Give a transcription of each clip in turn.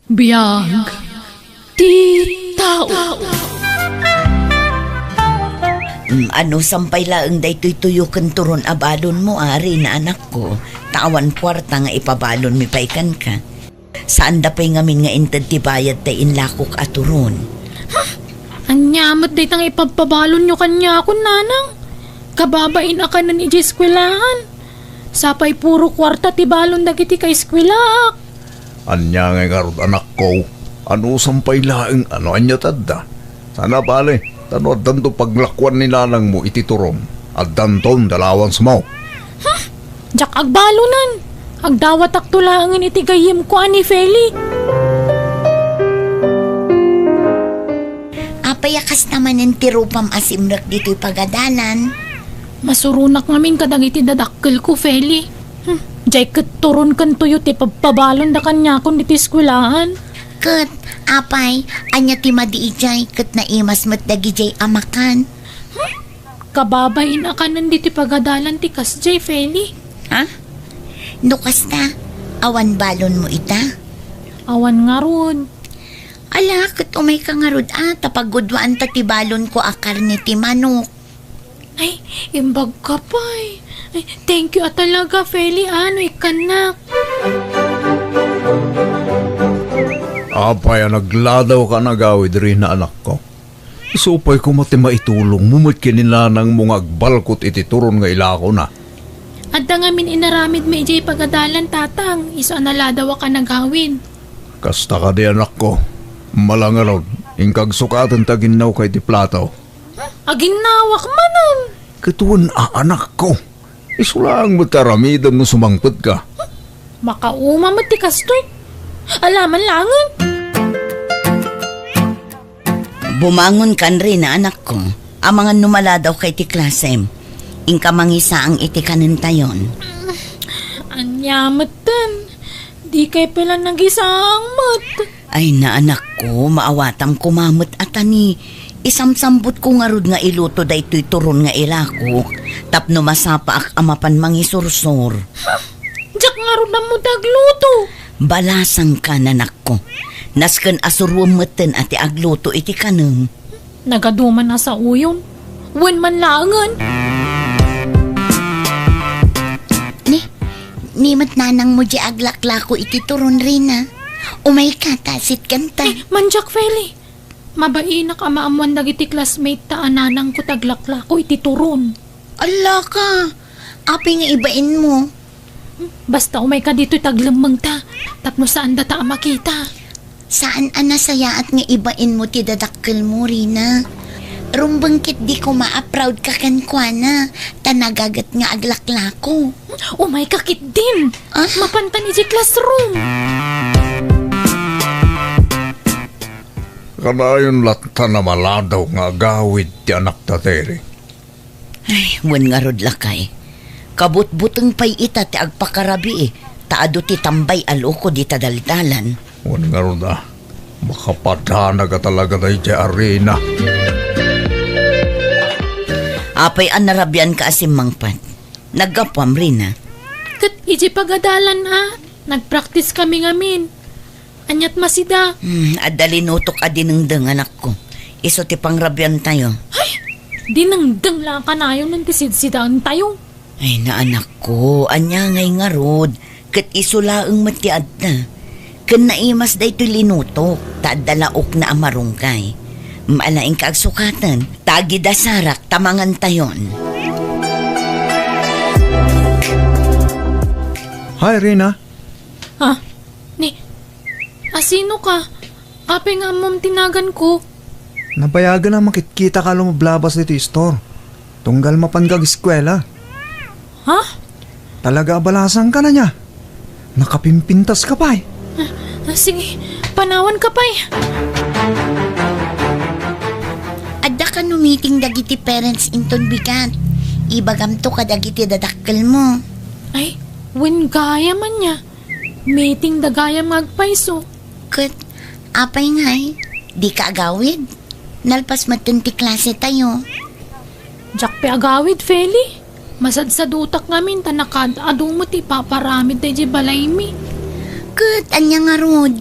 Biyag ti tao. Ano sampay laeng daytoy tuyo ken turon abalon mo ari na anak ko. Tawan kwarta nga ipabalon mi paikan ka. Saan da pay ngamin nga inted ti bayad tay inlakok aturon. Anyamat day tang ipagpabalon nyo kanya ako, nanang. Kababain ka na ni eskwelahan. Sapay puro kwarta ti balon dagiti ka eskwelaak. Anya nga karod anak ko, ano sampay laeng ano anya tadda. Sana bale, tano addan to paglakwan ni nanang mo ititurom. Addan ton dalawan sumaw. Jak agbalonan. Agdawat aktulangan iti gayem ko ani Feli. Apayakas naman ng tirupam asimrak dito'y pagadanan. Masurunak ngamin kadag iti dadakkel ko, Feli. Jay ket turon kan tuyo ti pagpabalon da kanya kon iti eskwelahan. Ket, apay, anya ti madiijay ket naimas met dagi jay amakan. Kababain ka nanditi pagadalan ti kasjay, Feli. Ha? Nukas na, awan balon mo ita. Awan nga ron. Ala, ket umay ka nga rod tapagudwaan ta ti balon ko akar ni ti manok. Ay, imbag ka pa eh. Ay, thank you talaga, Feli. Ano, ikanak. Apay nagladaw ka nagawid rin na anak ko. Isupay ko mati maitulong mumut kininlanang mong agbalkot iti turon nga ilako na. At da ngamin inaramid may ijay pagadalan, tatang. Isa naladaw ka nagawin. Kasta ka di anak ko. Malangarod, ingkag sukatan ta ginaw kay ti plataw. Aginawak manan. Katuan anak ko. Isulang mo taramidan mo sumangpot ka. Makauma mo ti kastoy. Alaman langan. Bumangon kan rin na anak ko. Ang mga numala daw kay ti klasem. Ingka mangisa ang itikanin tayon. Anyamatan. Di kay pala nagisang mat. Ay na anak ko, maawatam kumamot atani. Isamsambot ko nga rod nga iluto daytoy turon nga ilakok. Tapno masapa ak amapan mangisursor. Jak nga ron na mo dagluto. Balasang ka nanak ko. Nasken asurwam meten ati agluto iti kaneng. Nagaduman na sa uyon. Wen man langan. Nimat nanang mo di aglaklako iti turon rin na. Umay ka, tasit kanta. Manjak, Feli. Mabainak amaamuan dagiti classmate ta ananang ko taglakla ko iti turon. Ala ka, api nga ibain mo. Basta umay ka dito'y taglamang ta. Tapno saan da ta makita. Saan anasaya at nga ibain mo ti dadakkel mo, Rina? Rumbangkit di ko ma-proud ka kankwana. Tanagagat nga aglaklako. Umay kakit din. Mapantan iti classroom. Kanayon latta na maladaw nga gawid ti anak tateri. Ay, wen nga rod lakay. Kabut-buteng pay ita ti agpakarabi Taado ti tambay aloko di tadaldalan. Wan nga ron makapadhana ka talaga tayo ti arena. Apay an narabyan ka asim mangpat. Naggapam rin Kat iti pagadalan Nagpractice kami ngamin. Anyat masida. Adalinutok adinengdeng anak ko. Iso ti pangrabyan tayo. Ay, dinengdeng lang kanayon ng tisidsidaan tayo. Ay na anak ko, anya ngay nga rod. Kat isulaeng matiad na. Kan naimas da ito'y linutok. Taadalaok na amarungkay. Maalaing kaagsukatan. Tagi da sarak, tamangan tayon. Hi, Rina. Sino ka? Ape nga mong tinagan ko. Nabayagan na makitkita ka lumablabas dito store. Tunggal mapangag eskwela. Ha? Talaga abalasan ka na niya. Nakapimpintas ka pa Sige, panawan ka pa Adda ka no meeting dagiti parents inton bigat. Ibagam to ka dagiti dadakkel mo. Ay, wen gaya man niya. Meeting dagaya magpaiso. Kat, apay ngay, di ka agawid. Nalpas matunti klase tayo. Jak pe agawid, Feli. Masadsad utak ngamin tanakad adumot ipaparamid tayo di balay mi. Kat, anya nga rod.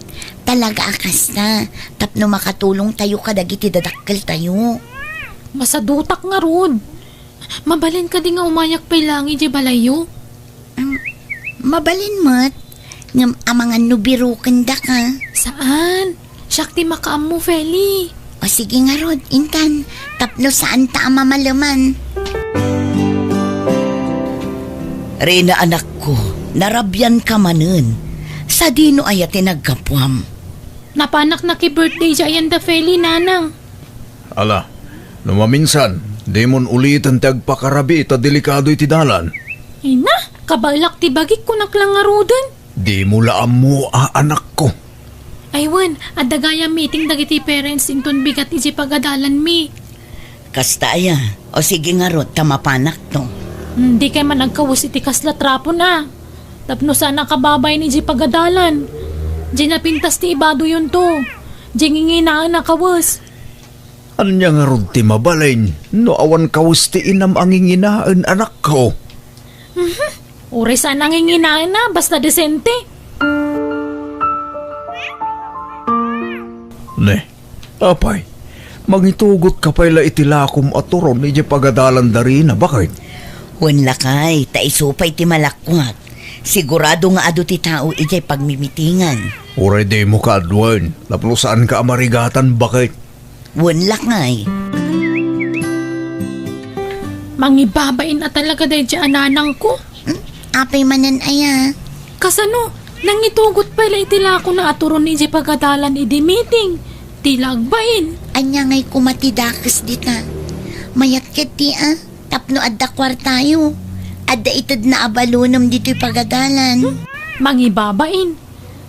Talaga akas na. Tapno makatulong tayo kadagiti dadakkel tayo. Masadutak nga rod. Mabalin ka di nga umayak pa'y langi di balayo. Mabalin mat. Ngam amangan nubiro kanda ka. Saan? Siyak ti makaam mo, Feli. O sige nga rod, Intan. Tapno saan ta mamalaman. Rina anak ko, narabyan ka manen. Sa dino ay tinagkapwam. Napanak na ki-birthday dyan da, Feli, nanang. Ala, numaminsan, di mon ulitan tagpakarabi ita delikado iti dalan. Ina, kabalak ti bagik ko naklang nga rodan. Di mo laam mo anak ko. Aywan, adagaya meeting dagiti parents inton bigat iti pagadalan mi. Kasta aya, o sige nga rod, tamapanak to. Hindi kay man nagkawus iti kasla trapo na. Tapno sana kababay ni iti pagadalan. Di napintas ti ibado yun to. Di nginginaan na kawas. Anya nga rod ti mabalain, no awan kawas ti inam ang inginaan anak ko. Uri sana nginginaan na, basta desente. Ne, apay, mangitugot ka pala itilakom at turon iti pagadalan dari na bakit? Wen lakay, taisupay ti malakwat. Sigurado nga ado ti tao ijay pagmimitingan. Uray di mo ka adwan, lapno saan ka amarigatan bakit? Wen lakay. Mangibabain na talaga dahil di ananang ko. Apay manan aya. Kasano, nangitugot pala itila ko na aturon ni di pagadalan idi meeting. Tilagbain. Anya ngay kumatidakas dita. Mayat ket ti tapno adda kwartayo. Adda itad na abalunam dito'y pagadalan. Mangibabain.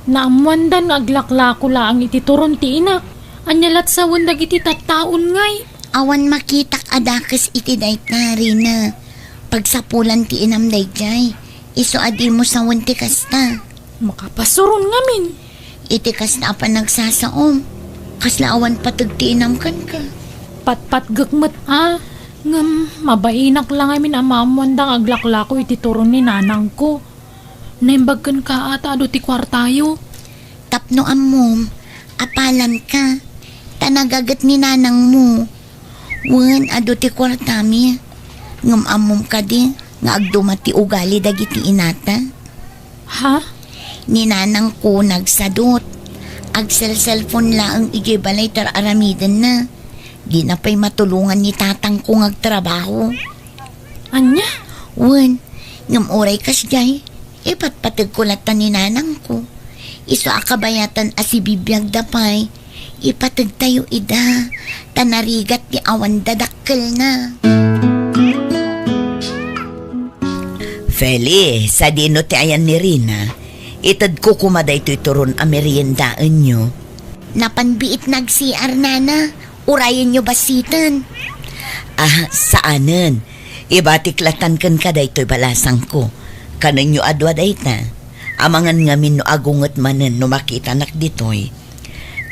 Naamuandan aglaklako lang iti turon ti inak. Anyalat sa wandag iti tattaon ngay. Awan makitak adakas iti dayt na Rina. Pagsapulan ti inam dayjay. Iso adi mo sa wanti kasta. Makapasuron ngamin. Iti kasta pa nagsasaom. Kasla awan patag ti inam kan ka. Patpat gagmat ngam mabainak lang amin amamuandang aglaklako iti turon ni nanang ko. Naimbagkan ka ata ado ti kwartayo. Tapno amom, apalan ka. Tanagagat ni nanang mo. Wen ado ti kwartami. Ngam amom ka di, nga agdumati ugali dagiti inata. Ha? Ni nanang ko nagsadot. Agsel-cellphone laang igibalay tar aramidan na. Ginapay matulungan ni tatang ko ngagtrabaho. Anya? Wen, ngam oray kas jay. Ipatpatag ko latan ni nanang ko. Iso akabayatan asi bibiyag dapay. Ipatag tayo ida. Tanarigat ni awan dadakkel na. Feli, sa dino ti ayan ni Rina. Itad ko kumaday to'y turon a meriendaan nyo. Napanbiit nag-CR nana. Urayan nyo basitan. Saanan? Ibatiklatan kan ka day to'y balasang ko. Kanan nyo adwa day ta. Amangan ngamin no agungot manen no makita nak ditoy.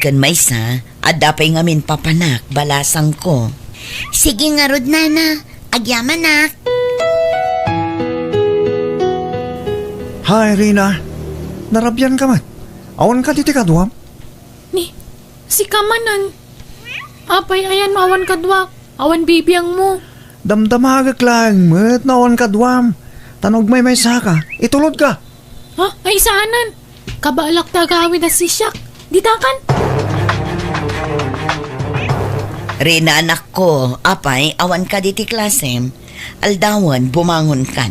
Kan may sa, adapay ngamin papanak balasang ko. Sige nga rod nana, agyaman nak. Hi, Rina. Narabyan ka man. Awan ka diti kadwam. Ni, si Kamanan. Apay ayan awan kadwak. Awan bibiyang mo. Damdamagak lang, mat na awan kadwam. Tanog may saka. Itulod ka. Ha? Ay saanan? Kabalak tagawin na si Shak. Ditakan. Rina anak ko, apay, awan ka diti klasem. Aldawan, bumangon kan.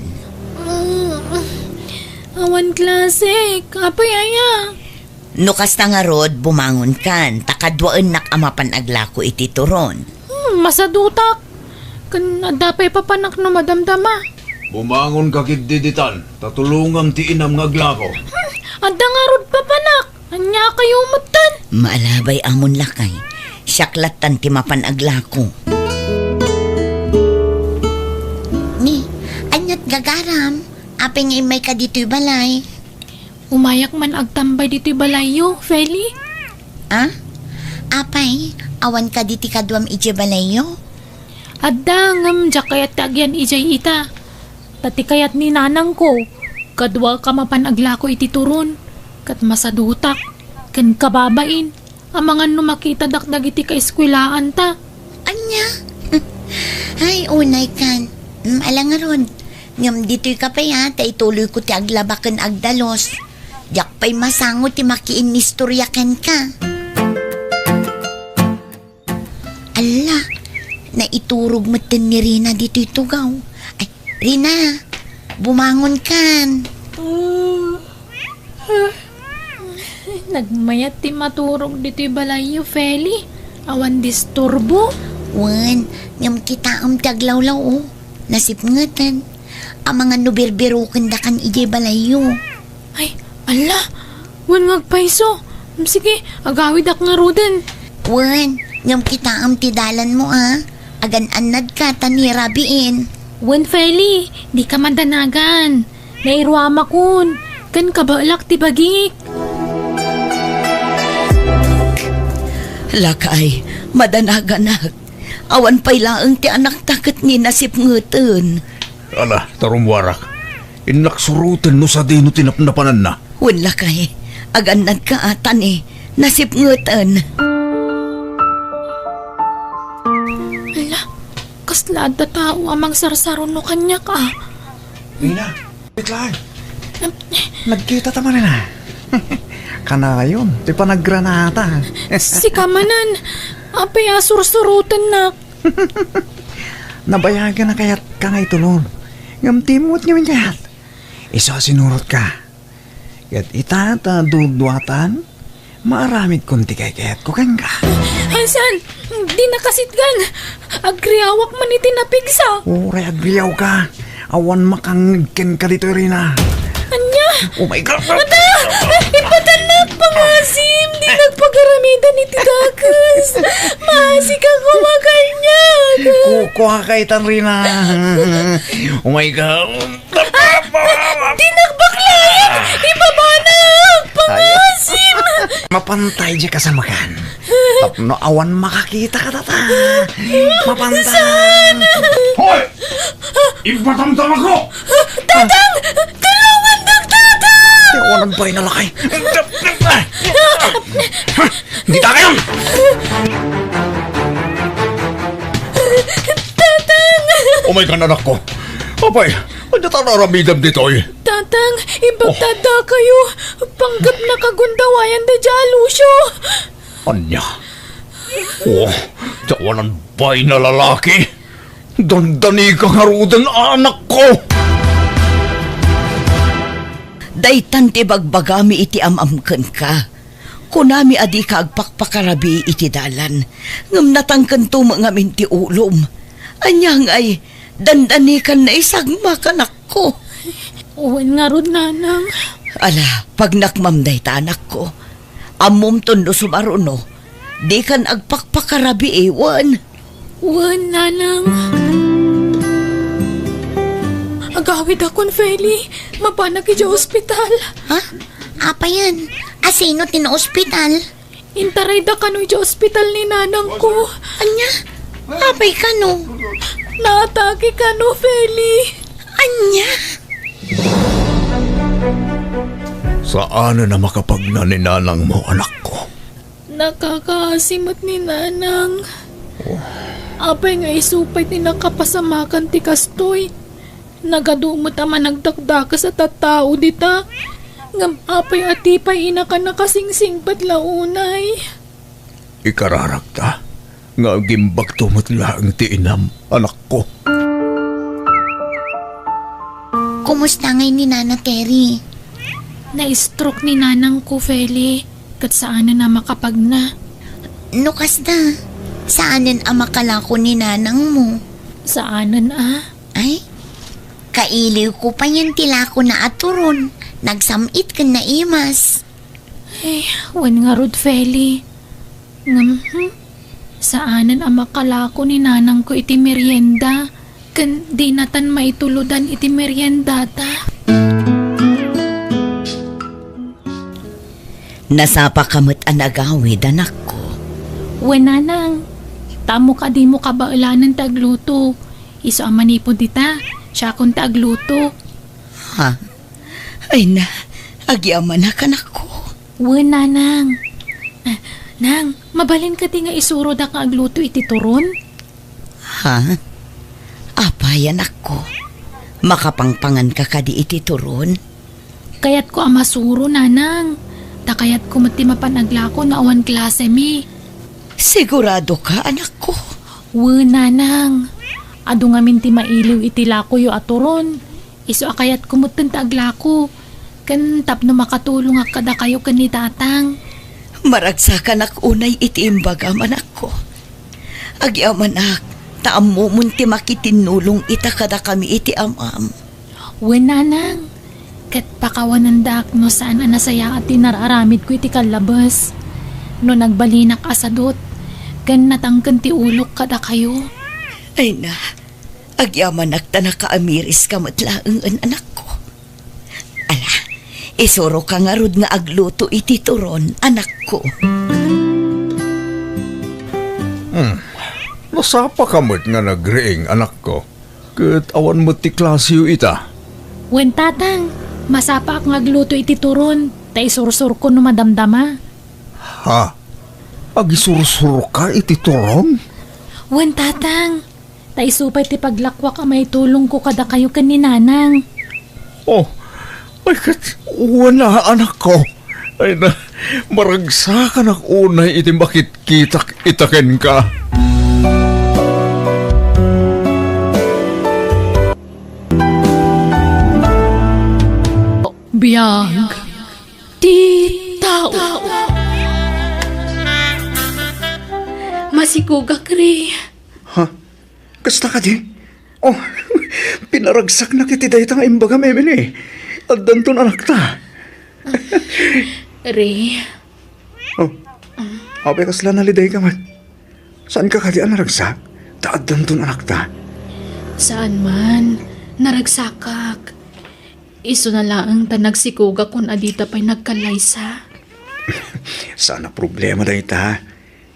Awan klase. Apay aya. Nukas na nga rod, bumangon kan. Takadwaan nak amapan aglako iti turon. Masadutak. Kan adapay papanak no madamdama. Bumangon ka kiddiditan, tatulungan ti inam ngaglako. Adda nga rod papanak. Anya kayo matan. Maalabay amon lakay. Siyaklatan ti mapan aglako. Ni, anyat gagaram. Apay ngay may ka dito'y balay. Umayak man agtambay dito'y balayo, Feli. Apay, awan ka diti kadwam ije balayo? Adda ngam jakayat kagyan ijay ita. Tati kayat ni nanang ko. Kadwa ka mapanagla ko iti turon. Kat masadutak. Kan kababain, ang mga numakita dakdag iti kaeskwelaan ta. Anya? Ay, unay kan. Alang nga ron. Ngam dito'y kapay ta ituloy ko ti aglabakan agdalos. Yak pa'y masango ti makiin nistoryakan ka. Ala, naiturog mo ni Rina dito'y tugaw. Ay, Rina, bumangon kan. Nagmayat ti maturog dito'y balayo, Feli. Awan disturbo. Wan, ngam kita ti aglawlaw nasipngatan. Ang mga nubirbiru kanda kan ije balayo. Ay, ala, wan ngagpaiso. Sige, agawid ak nga ruden. Wan, ngam kita ti dalan mo agan-anad ka tanirabiin. Wan, Feli, di ka mandanagan. Nairwama kun. Kan kabalak ti bagik. Lakay, madanaganag. Awan pa'y laang ti anak takat ni nasipngatan. Ala, tarumwarak. Inaksurutin no sa dino tinapnapanan na. Wan lakay, aganad ka atan nasipngatan. Ala, kaslada tao amang sarsaron no kanya ka. Rina, wait lang. Nagkita tama na. Kana yun, di pa naggranata. Si Kamanan, apay asursurutan na. Nabayagan na kaya't ka nga itulon. Ngamtimot niyo niya. Isa sinurot ka. Kat itata dudwatan, maramit kunti kayat ko kang ka. Hansan, di nakasitgan. Agriawak man iti napigsa. Uray agriyaw ka. Awan makangkin ka dito, Rina. Anya? Oh my God! Ipatanak pangasim. Di nagpagaramidan iti dakas. Masik ako makanyag. Kukuha kay tan, Rina. Oh my God! Di nagbaklaan. Ibabanag pangasim. Mapantay di ka sa makan. Tapno awan makakita ka tata. Mapantay. Hoy! Ipatamtam ako! Tatang! Tulungan ng tatang! Iwanan pa rin nalakay. Hindi tayo! Tatang! Oh my God, anak ko. Papay, ano ta naramidam dito eh? Tatang, ibagtada kayo. Panggap na kagundawayan da Jalusyo. Anya? Oh, tawanan ba'y na lalaki? Dandani ka nga rudan, anak ko! Daytan ti bagbagami iti amamken ka. Kunami adi ka agpakpakarabi iti dalan. Ngam natangkan to mga minti ulom. Anyang ay dandanikan na isagma kanak ko. Uwan nga ron, nanang. Ala, pag nakmamday ta anak ko. Amom tondo sumaruno. Di kan agpakpakarabi ewan. Uwan, nanang. Agawid akon, Feli. Mapanag iti ospital. Ha? Apa yan? Asino tino-ospital? Intaray da kano iti ospital ni nanang ko. Anya? Apay ka no? Naatake kano, Feli. Anya? Saan na makapagnaninanang mo, anak ko? Nakakasimat ni nanang. Apay nga isupay ti nakapasamakan ti kastoy. Nagadumot ama nagdakdaka sa tattao dita. Ngam apay atipay ina ka nakasingsing patlaunay. Ikararakta, nga gimbag tumatlaang ti inam, anak ko. Kumusta ngay ni Nana Terry? Na-stroke ni nanang ko, Feli. Kat saan na makapagna. Nukas na. Saanan ang makalako ni nanang mo? Saanan Ay, kailiw ko pa yan tilako na aturon. Nagsamit ka na imas. Ay, wan nga rod, Feli. Saanan ang makalako ni nanang ko iti merienda. Kan di natan maituludan iti merienda ta. Nasapa kamot ang agawid, anak ko. Wan nanang, tamo ka di mo kabaulanan tagluto. Iso ang manipod dita, siya kung tagluto. Ha? Ay na, agyaman na kanak ko. Nanang. Nang, mabalin ka di nga isuro da ka agluto iti turon? Ha? Apay anak ko. Makapangpangan ka kadi iti turon? Kayat ko ang masuro, nanang. Takayat ko mati mapanaglako na awan klase mi. Sigurado ka anak ko? Nanang. Ado nga minti mailiw iti lako yo aturon. Iso akayat ko mutin taglako. Kan tapno makatulong kada kayo kan ni tatang. Maragsakan ak unay iti imbagam anak ko. Agyaman ak, taam mo munti makitinulong ita kada kami iti amam. Nanang. Kat pakawanan dak no saan anasaya at tinararamid ko iti kalabas. No nagbalinak asadot, kan natangkan ti ulok kada kayo. Ay na, agyaman ak ta nakaamiris ka matlaang an anak ko. Ala, isuro ka nga rod nga agluto iti turon, anak ko. Nasapa ka mo't nga nagreing anak ko. Kat awan mo ti klasyo ita. Tatang, masapa ak ngagluto iti turon, tay sursur ko no madamdama. Ha? Agisursuro ka iti turong? Tatang, tay supay ti paglakwak ang may tulong ko kada kayo kan ni nanang. Oh, ay kat wala anak ko. Ay na, maragsakan ak unay iti bakit kitak itaken ka. Biyag, ti tao. Masigugak ri. Ha? Kasta ka di? Oh, pinaragsak na kiti dahi tang imbagam, Emily. At danton anak ta. Ri, Oh, abe kasla naliday ka man. Saan ka kadi ang naragsak? Taad danton anak ta. saan man, naragsakak. Iso na lang ta nagsikuga kun adita pa'y nagkalaysa. Sana problema dahi ta.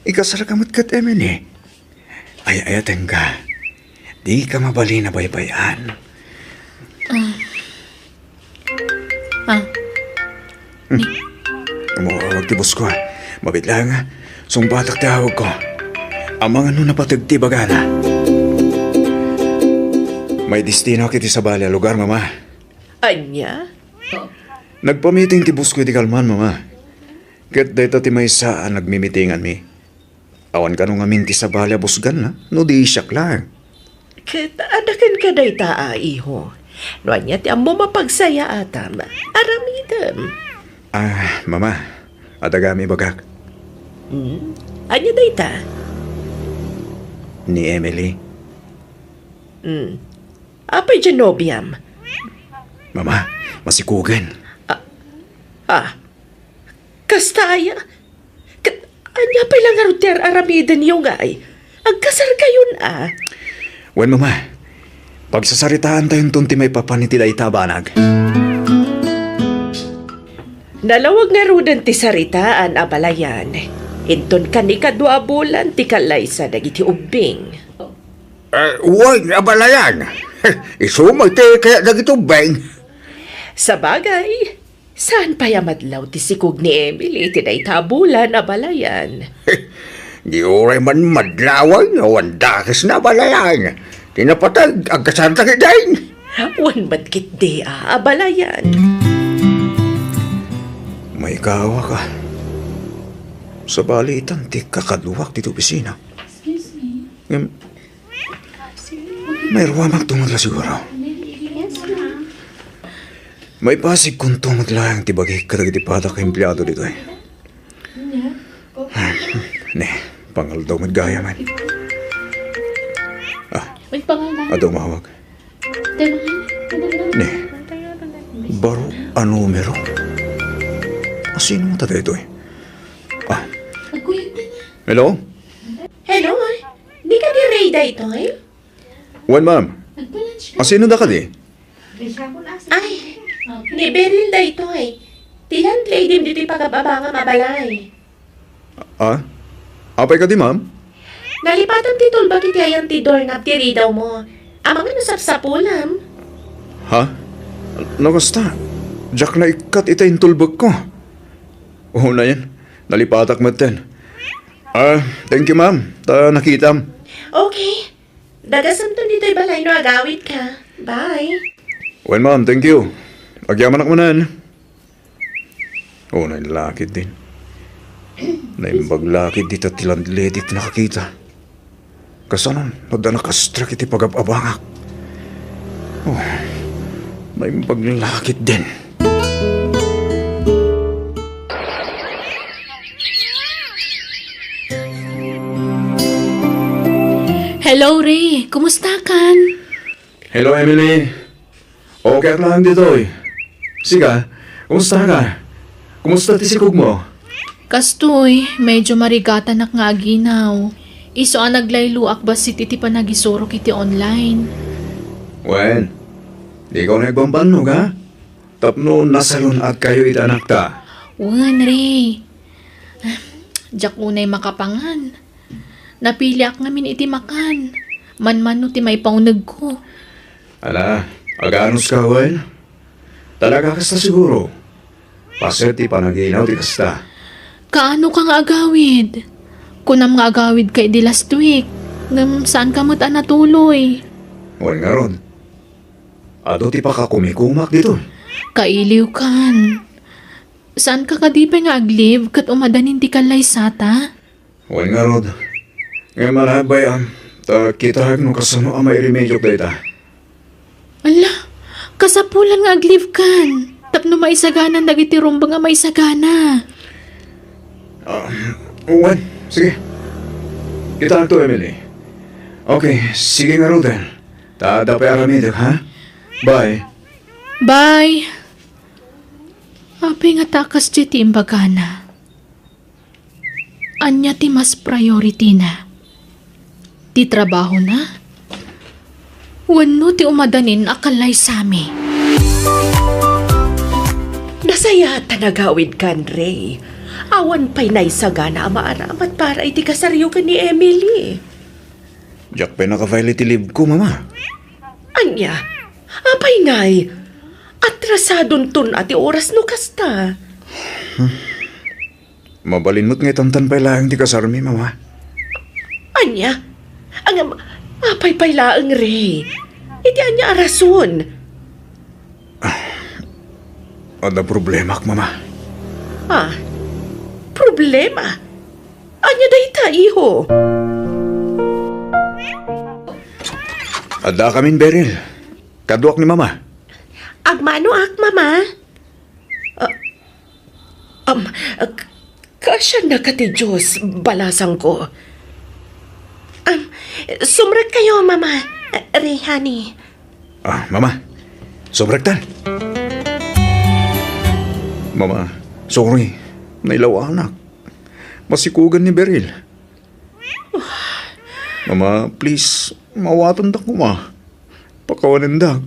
Ikasara ka matkat, Emily. Ay, ayaten ka. Di ka mabali na baybayan. Wag tibos ko. Mabitla nga. Sungbatak tawag ko. Ang mga napatagtibaga na. May destino kiti sa bala lugar, mama. Anya? Nagpamiting tibos ko iti kalman, mama. Kat dito ti may saan nagmimitingan mi. Awan ka nung amin ti sa bala busgan na. No di siyak lang. Ket adakan ka day taa, iho. No anya ti ammo mapagsaya atam. Aramidem. Mama. Adagami bagak. Anya day ta? Ni Emily. Apay genobiam. Mama, masikugan. Kastaya. Anya pa lang aruter aramiden yung ay. Agkasar kayon Wen, mama. Pagsasaritaan tayong tunti may papaniti day tabanag. Nalawag nga rudan ti saritaan abalayan. Inton kani kadwa bulan ti kalaysa dagiti ubing. Huwag abalayan. Isumag tayo kaya nagitubeng. Sa bagay, saan pa yamadlaw ti sikog ni Emily ti day tabulan abalayan? Di oray man madlawan, awan dakis na abalayan. Tinapatag, agkasanta kidain. Wan ba't di abalayan? May kawa ka. Sa balitan, ti kakaduwak dito opisina. Excuse me. May ruwamang tungod la siguro. May pasig kung tungod lang ti bagay kadagitipada ka empleyado dito eh. Ne, pangal daw magaya man. May pangalan. Adaw mahawag. Ne, baro ano numero? Sino mo tatay ito eh? Hello? Hello, di ka di Rayda ito Wan, ma'am. Sino da ka di? Ay, ni Beryl da ito Tilan lady dito pagababa nga mabalay. Apay ka di, ma'am? Nalipatan ti tulba kiti ayan ti doorknob ti ridaw mo. Amang nasapsapulam. Ha? Nakasta? Jack na ikat ita yung tulbag ko. Oo na yan. Nalipatak maten. Thank you ma'am. Ta nakitam. Okay. Dagasam to dito'y balay no agawid ka. Bye. Well ma'am, thank you. Agyaman ako manan. Oo na lakid din. Naimbaglakid dito tilandledit nakakita. Kasanon, nadana kastrak iti pagababangak. Oh, naimbaglakid din. Hello, Ray. Kumusta kan? Hello Emily. Okay lang dito eh. Siga, kumusta ka? Kumusta tisikog mo? Kastoy, medyo marigatan nak nga aginaw. Iso ang naglayluak ba si titi pa nagisuro kiti online? Wen, di ko nagbambanog ha? Tapno nasalun at kayo itanak ta. Wan, Ray. Diyak unay makapangan. Napili ak ngamin iti makan. Man-man no ti may paunag ko. Ala, aganos ka, Wen? Talaga kasta siguro. Paset ti panaginaw ti kasta. Kaano kang agawid? Kunam nga agawid kay di last week. Ngam saan ka mo't natuloy? Wen nga ron. Ado ti pa ka kumikumak dito. Kailiw kan. Saan ka kadipay nga agliv kat umadanin ti kalay sata? Wen nga ron. Ngayon malabay ta kita no kasano ang may remedyo data. Ala, kasapulan nga agliv kan. Tapno maisagana dagiti rumbang nga maisagana. Wen, sige. Kita to, Emily. Okay, sige nga ron din. Dapat aramid, ha? Bye. Bye. Api nga takas ti imbagana. Anya ti mas priority na. Ti trabaho na. Wano ti umadanin akalay sami. Nasaya tanagawid kan, Ray. Awan pa'y naisagana maaramat para iti kasaryo ka ni Emily. Jack pa naka-file iti leave ko, mama. Anya, apay nay. Atrasadon tun ati oras no kasta. Mabalin mo't nga tantan pa lang ti kasarmi, mama. Anya, ang apay laang, Ray. Iti anya arason. Ada problema ak, mama. Problema? Anya dayta, iho. Ada kamin Beryl. Kaduak ni mama. Agmano ak, mama? Kasya na ka ti Diyos, balasang ko. Sumrag kayo, mama. Ray, honey. Mama. Sobrektan. Mama, sorry. Nailaw anak. Masikugan ni Beryl. Mama, please. Mawatan da ko, ma. Pakawanan da.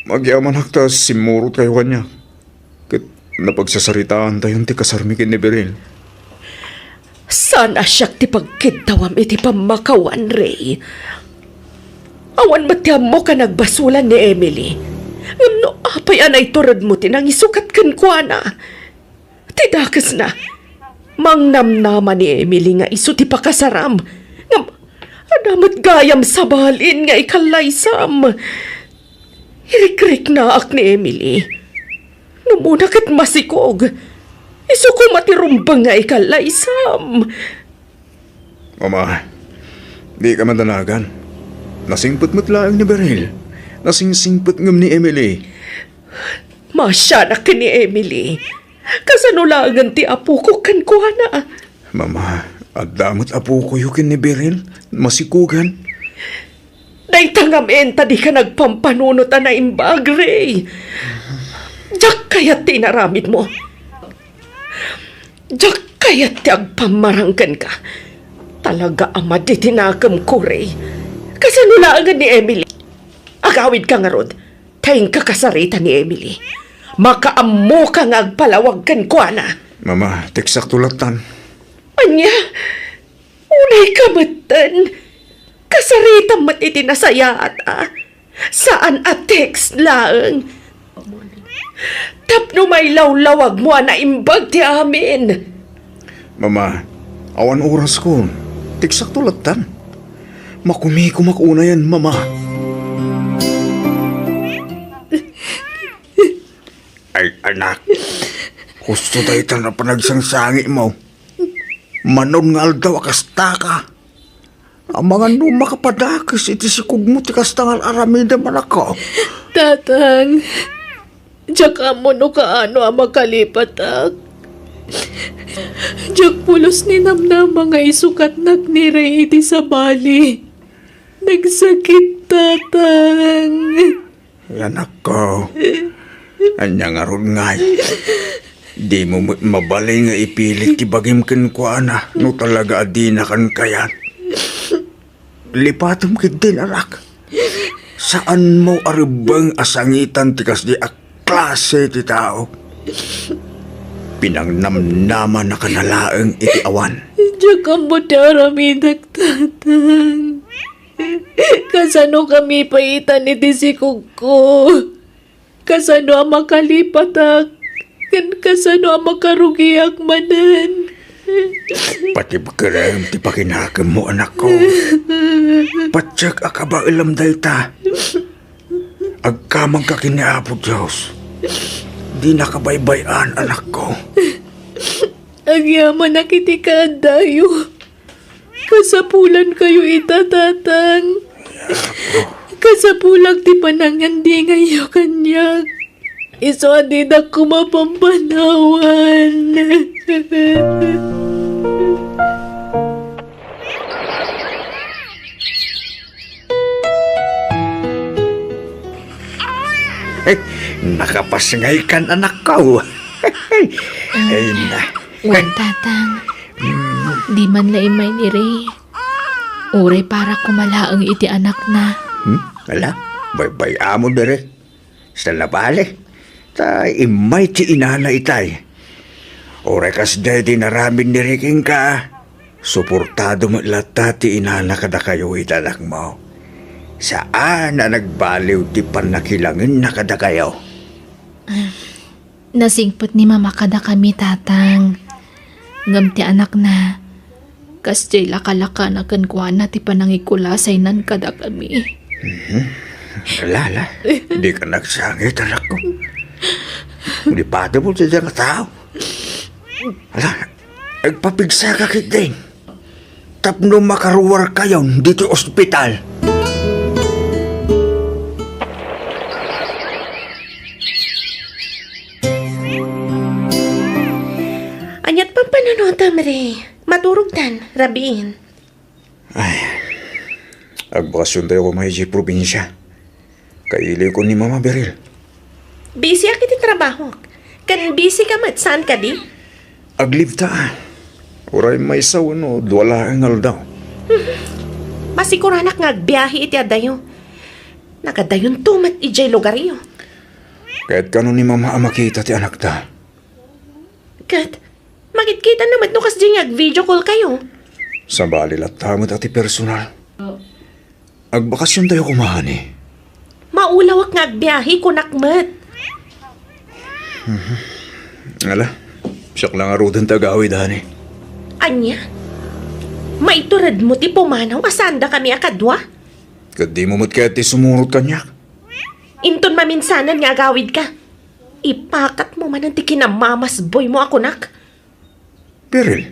Magyaman hakta simurot kayo kanya. Kat napagsasaritaan tayong ti kasarmikin ni Beryl. Sana siyak ti pagkintawam iti pamakawan, Ray. Awan matiyam mo ka nagbasulan ni Emily. No, apay anay turad mo tinang isukat kan kwa na. Tidakas na. Mangnamnaman ni Emily nga iso ti pakasaram. Adamat gayam sa balin nga ikalaysam. Hirik-rik na ak ni Emily. Numuna kat masikog. Iso ko matirumbang nga ikalaysam. Mama, di ka mandanagan. Nasingput mo't lang ni Beryl. Nasingsingput ngam ni Emily. Masya na ka ni Emily. Kasanulangan ti apo ko kan kuha na. Mama, at damot apo ko yukin ni Beryl. Masikugan. Naitangam enta di ka nagpampanunot na imbag, Ray. Diyak kaya't tinaramid mo. Diyak kaya't ti agpamaranggan ka. Talaga ama di tinakam ko, Ray. Kasanulangan ni Emily. Agawid ka nga rod. Tayong kakasarita ni Emily. Makaammo ka nga agpalawag kan kwa na. Mama, teksak tulatan. Anya, unay kamatan. Kasarita mat iti nasaya at saan at text lang. Tapno may lawlawag mo na imbag ti amin. Mama, awan oras ko. Tiksak tulatan. Makumi ko makuna yan, mama. Ay, anak. Gusto tayo na panagsangsangi mo. Manon nga aldaw akasta ka. Ang mga numa kapadakis, iti si kugmo ti kastangal aramida man ako. Tatang, tsaka mo no kaano ang makalipatak. Diyak pulos ni namna mga isukat nagniray iti sa bali. Nagsakit, tatang. Anak ko. Anya nga ron ngay. Di mo mabalay nga ipilit ti bagim ken kuana no talaga adi na kan kayan. Lipatom kit din anak. Saan mo aribang asangitan tikas di a klase ti tao? Pinangnamnaman na kanalaang iti awan. Diyak ang budaramidak, tatang. Kasano kami paitan iti sikog ko? Kasano ang makalipatak? Kasano ang makarugiak manan? Pati bakarem ti pakinakam mo anak ko. Patsak akaba ilam dayta. Agkamang ka kiniapo Diyos. Di nakabaybayan anak ko. Agyaman na kiti kaandayo. Kasapulan kayo itatatang. Kasapulag ti panangandi ngayo kanyag. Iso adi na kumapampanawan. Nakapasngay kan anak ko. Ay na. Wan tatang, di man la imay ni Ray. Uray para kumalaang iti anak na. Wala, bay amo dere. Sa labale. Ta imay ti inana itay. Ore kas dedi naramin ni Riking ka. Suportado mo lata ti inana kada kayo itanak mo. Saan na nagbaliw ti panakilangin na kada kayo? Nasingpot ni mama kada kami tatang. Ngam ti anak na. Kas jay lakalaka na kankwana ti panangikulasay nan kada kami. Lala, di ka nagsangit anak ko. Hindi pata mo sa diyang tao. Ala, agpapigsa ka kit din. Tapno makaruwar kayo dito ospital. Anyat pang panunota, Mare. Maturog tan, rabiin. Ay, agbakasyon tayo kumahiji probinsya. Kaili ko ni Mama Beryl. Busy akit ti trabaho. Kan busy ka mat, saan ka di? Aglive ta. Uray may sawan o duwala ang aldaw. Masiguranak nga agbiyahe iti adayo. Nakadayon tumat ijay lugaryo. Kahit kano ni Mama makita ti anak ta. Kat, makikita naman no kas di video call kayo. Sa bali latamot ati personal. Agbakasyon tayo kumahani. Maulawak nga agbiyahe kunakmat. Ala, siyak lang arudan tagawid hani. Anya? Maiturad mo ti pumanaw asanda kami akadwa? Kat di mo kaya ti sumurot kanyak. Inton maminsanan nga agawid ka. Ipakat mo man ang ti kinamamas boy mo ako nak. Beryl,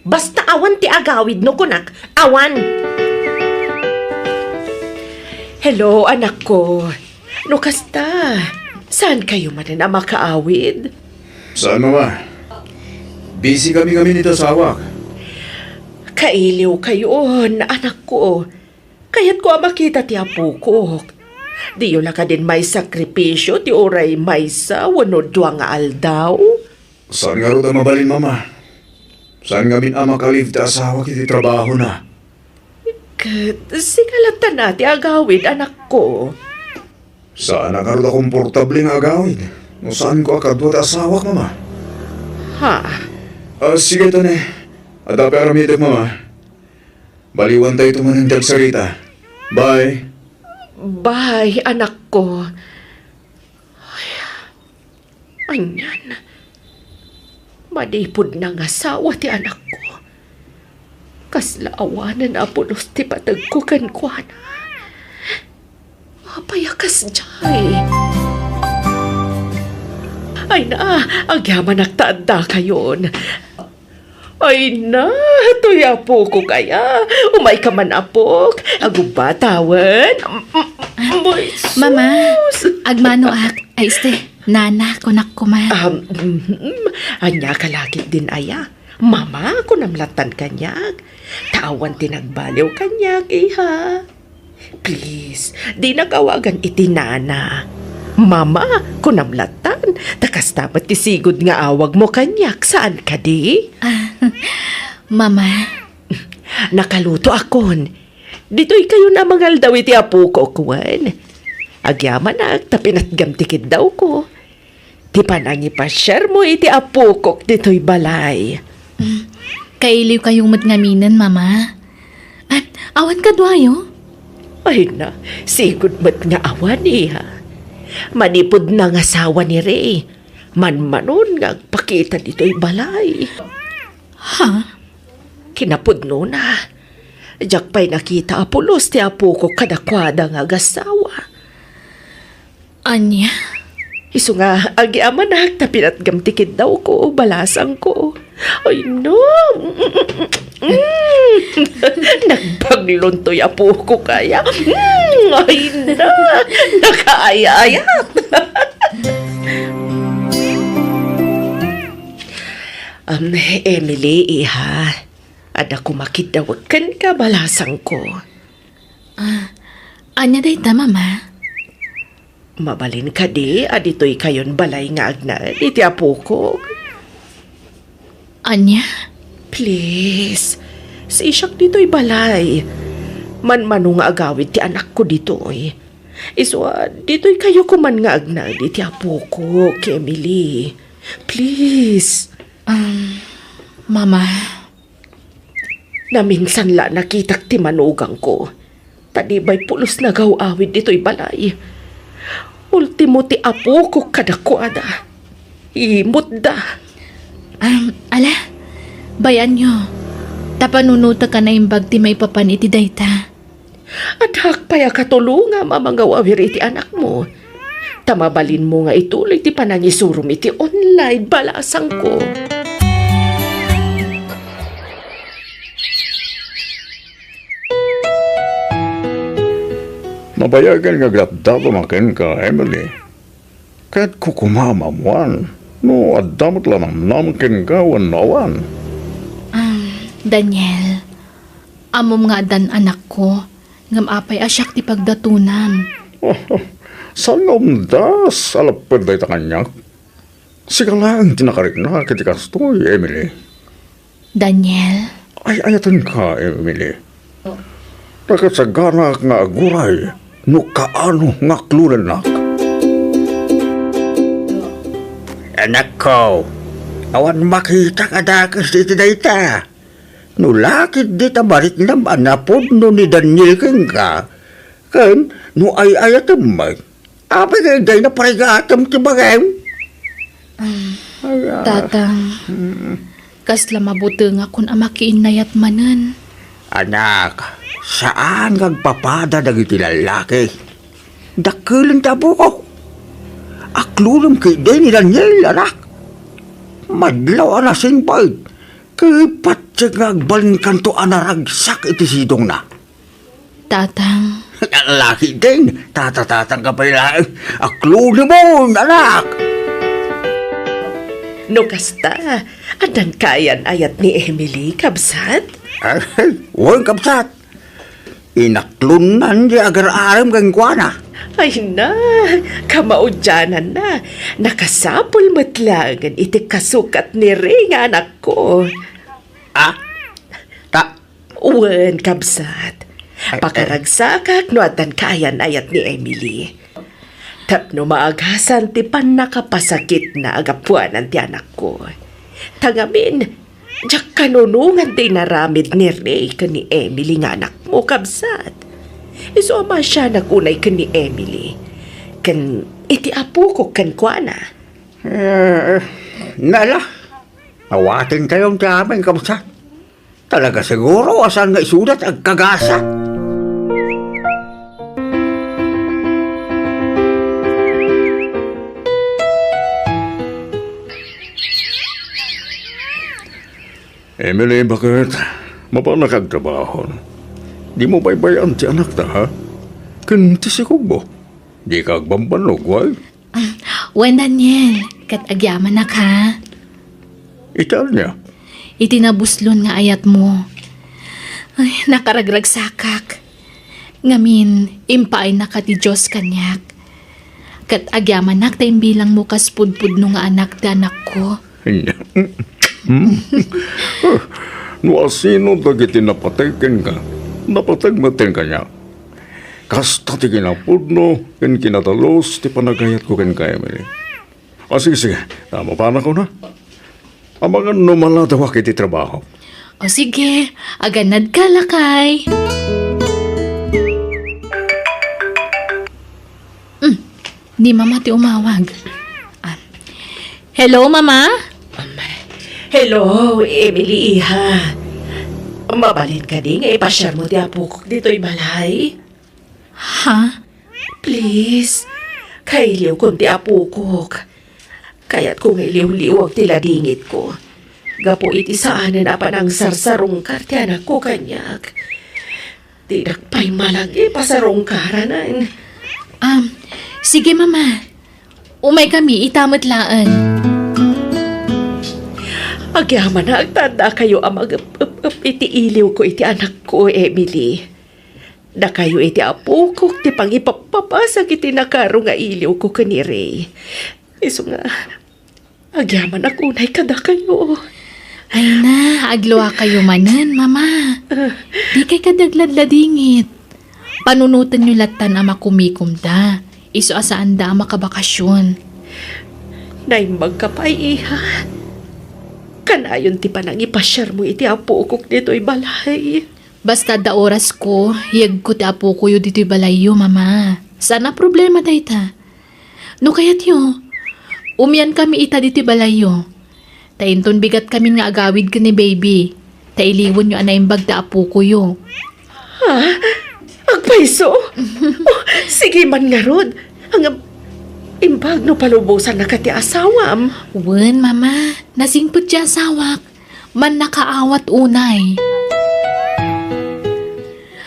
Basta awan ti agawid no kunak. Awan! Hello, anak ko. No kasta? Saan kayo man na makaawid? Saan, Mama? Busy kami nito sa hawak. Kailiw kayo, anak ko. Kaya't ko makita ti apo ko. Di yun ka din may sakripisyo, ti oray may sa wano duwa nga aldaw. Saan nga rin mabalin, Mama? Saan nga min ama kaliv ta asawa kiti trabaho na? Sigalatan na ti agawid, anak ko. Saan nga rin komportable nga agawid? No saan ko akadwa ta asawa, Mama? Ha? Sige to ne. Adape aramidag, Mama. Baliwan tayo tumanindag sarita. Bye. Bye, anak ko. Anyan. Manipod na nga asawa ti anak ko. Kaslaawanan na pulos ti patag ko kankwana. Mapayakas jay. Ay na, agyaman nagtaanda kayon. Ay na, to'y apo ko kaya. Umay ka man apok. Agubatawan. Mama, agmano ak. Ay, nana, kunak ko man. Anya kalakit din aya. Mama, ko namlatan kanyag. Tawan tinagbaliw kanyag, iha. Please, di nagawagan iti nana. Mama, ko namlatan. Takas dapat tisigod nga awag mo kanyak. Saan ka di? Mama, Nakaluto akon. Dito'y kayo na mangal daw iti apo ko, kuwan. Agyaman na, tapinat gamtikid daw ko. Di pa nangi pa share mo iti apo ko dito'y balay. kailiw kayong matngaminan, Mama. At awan ka dwayo? Ay na, sigod mat nga awan ha. Manipod na nga asawa ni Ray. Manmanon nga pakita dito'y balay. Ha? Kinapudno na. Diyak pa'y nakita apulos ti apo ko kadakwada nga agasawa. Anya? Isu nga, agyaman na, tapinat gamtikid daw ko, balasang ko. Ay, no! Nagbaglon to'y apo ko kaya. Ay, na! Nakaaya-ayat! Emily, iha. Ada kumakidawagkan ka, balasang ko. Anya day ta, Mama? Mabalin ka di, adito'y kayon balay nga agna, iti apo ko. Anya? Please, si Ishak dito'y balay. Manmanong nga agawid ti anak ko dito'y. Iswa, dito'y kayo kuman nga agna, iti apo ko, kay Emily. Please. Mama, Naminsan la nakitak ti manugang ko. Tadibay pulos na gawawid dito'y balay. Ultimo ti apo ko kadakwada. Imot da. ala, bayan nyo. Tapanunuta ka na imbag ti may papan iti dayta. At hakpaya katulunga mamangawawir iti anak mo. Tamabalin mo nga ituloy ti panangisurum iti online balasang ko. Mabayagan nga gratdado makin ka, Emily. Kahit kukumamamuan, no adamot lang namkin ka wanawan. Daniel, amom nga dan anak ko, ngam apay asyak ti pagdatunam. Saan nga umdas, alapad day ta kanyak? Sige lang, tinakarik na kitikas to, Emily. Daniel, Ay, ayatan ka, Emily. Nakasagana nga aguray, no kaano nga kluranak. Anak ko, awan makita ka dakas dito dayta. No lakit dita barit naman napod no ni Daniel keng ka. Kan, no ay ayatam mag. Apay kayo day na parigatam ti bagay. tatang, kasla mabuti nga kun amakiinayat manan. Anak, saan nagpapada dagiti lalaki? Dakilang tabo ko. Aklulam kay day ni Daniel, anak. Madlaw anasing pa'y. Kay patsig nagbalingkan to anaragsak iti sidong na. Tatang, Laki din, tatatatang ka pa nila. Aklulam mo, anak. No kasta, adan kayan ayat ni Emily kabsat? Ay, huwag kapsat. Inaklunan di agar-aram kang kuwana. Ay na, kamaudyanan na. Nakasapol matlangan iti kasukat ni Ring anak ko. Ah, ta, Uwan kabsat. Pakaragsakak no adan kayan ayat ni Emily. Tapno maagasan ti pan nakapasakit na agapuanan ti anak ko. Tangamin, diyak kanunungan ti naramid ni Ray ka ni Emily nga anak mo kabsat. Isoma siya nagunay ka ni Emily. Kan iti apo ko kan kuana. Nala, awatin kayong tiyamin kamusta. Talaga siguro asan nga isulat ang kagasa. Emily, bakit? Mapana kag trabaho? Di mo baybayan ti anak ta, ha? Kunti si Kubo. Di kag bambanog, why? Wen Daniel, kat agyaman na ka. Ital niya. Itinabuslon nga ayat mo. Ay, nakaragrag sakak. Ngamin, impaay na ka ti Diyos kanyak. Kat agyaman nak tayong bilang mo kaspudpud no nga anak da anak ko. No asino dagiti napatayken ka, napatagmaten ka niya. Kasta ti kinapudno, ken kinatalos, ti panagayat ko ken ka, Emily. Sige, tama pa na ko na. Amangan no maladawak iti trabaho. O sige, aganad ka lakay. Di mama ti umawag. Hello, mama? Hello, Emily Iha. Mabalit ka din, ipasyar mo di apukok dito'y balay. Ha? Please, kailiw kong di apukok. Kaya't kung iliw-liwag tila dingit ko. Gapo iti saanan apan ang sarsarong ti anak ko kanyak. Tidak pa'y malang ipasarong karanan. Sige mama. Umay kami, itamot laan. Agyaman na agtanda kayo ang iti iliw ko iti anak ko, Emily. Na kayo iti apukok, ti pangipapapasag iti nakaro nga iliw ko kani Ray. Iso nga, agyaman ako unay kada kayo. Ay na, agluwa kayo manan, mama. Di kay kadagladladingit. Panunutan nyo latan ama kumikum da. Iso asaan da makabakasyon. Naimbag ka pa, Iha. Kanayon ti panang ipasyar mo iti apukok dito'y balay. Basta da oras ko, hiyag ko ti apo ko yu dito'y balayo, mama. Sana problema dayta. No kayat yo, umiyan kami ita dito'y balayo. Tainton bigat kami nga agawid ka ni baby. Tailiwon yo anaimbag da apo ko yu. Ha? Agpaiso? Sige man nga rod. Ang imbag no palubusan na kati asawam. Wen, mama. Nasingput siya asawak. Man nakaawat unay.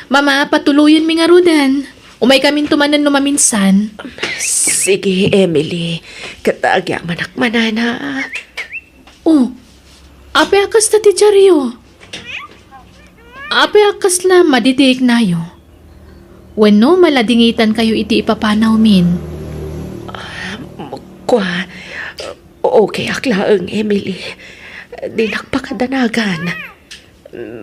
Mama, patuluyan mi nga rudan. Umay kamin tumanan no maminsan. Sige, Emily. Katagya manak manana. Oh, ape akas na ti Jaryo. Ape akas la maditiik na yo. When no maladingitan kayo iti ipapanaw min. Kwa, okay aklaang, Emily. Di nakpakadanagan.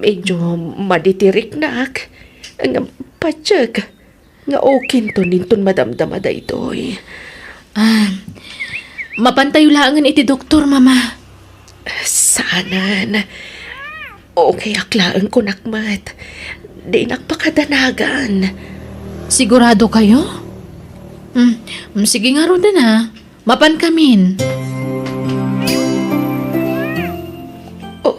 Medyo maditirik nak. Nga patsag. Nga okay to ninton madamdama da ito'y. Mapantayo langan iti doktor, mama. Sanan. Okay aklaang ko nakmat. Di nakpakadanagan. Sigurado kayo? Sige nga ron na. Mapan kamin. Oh,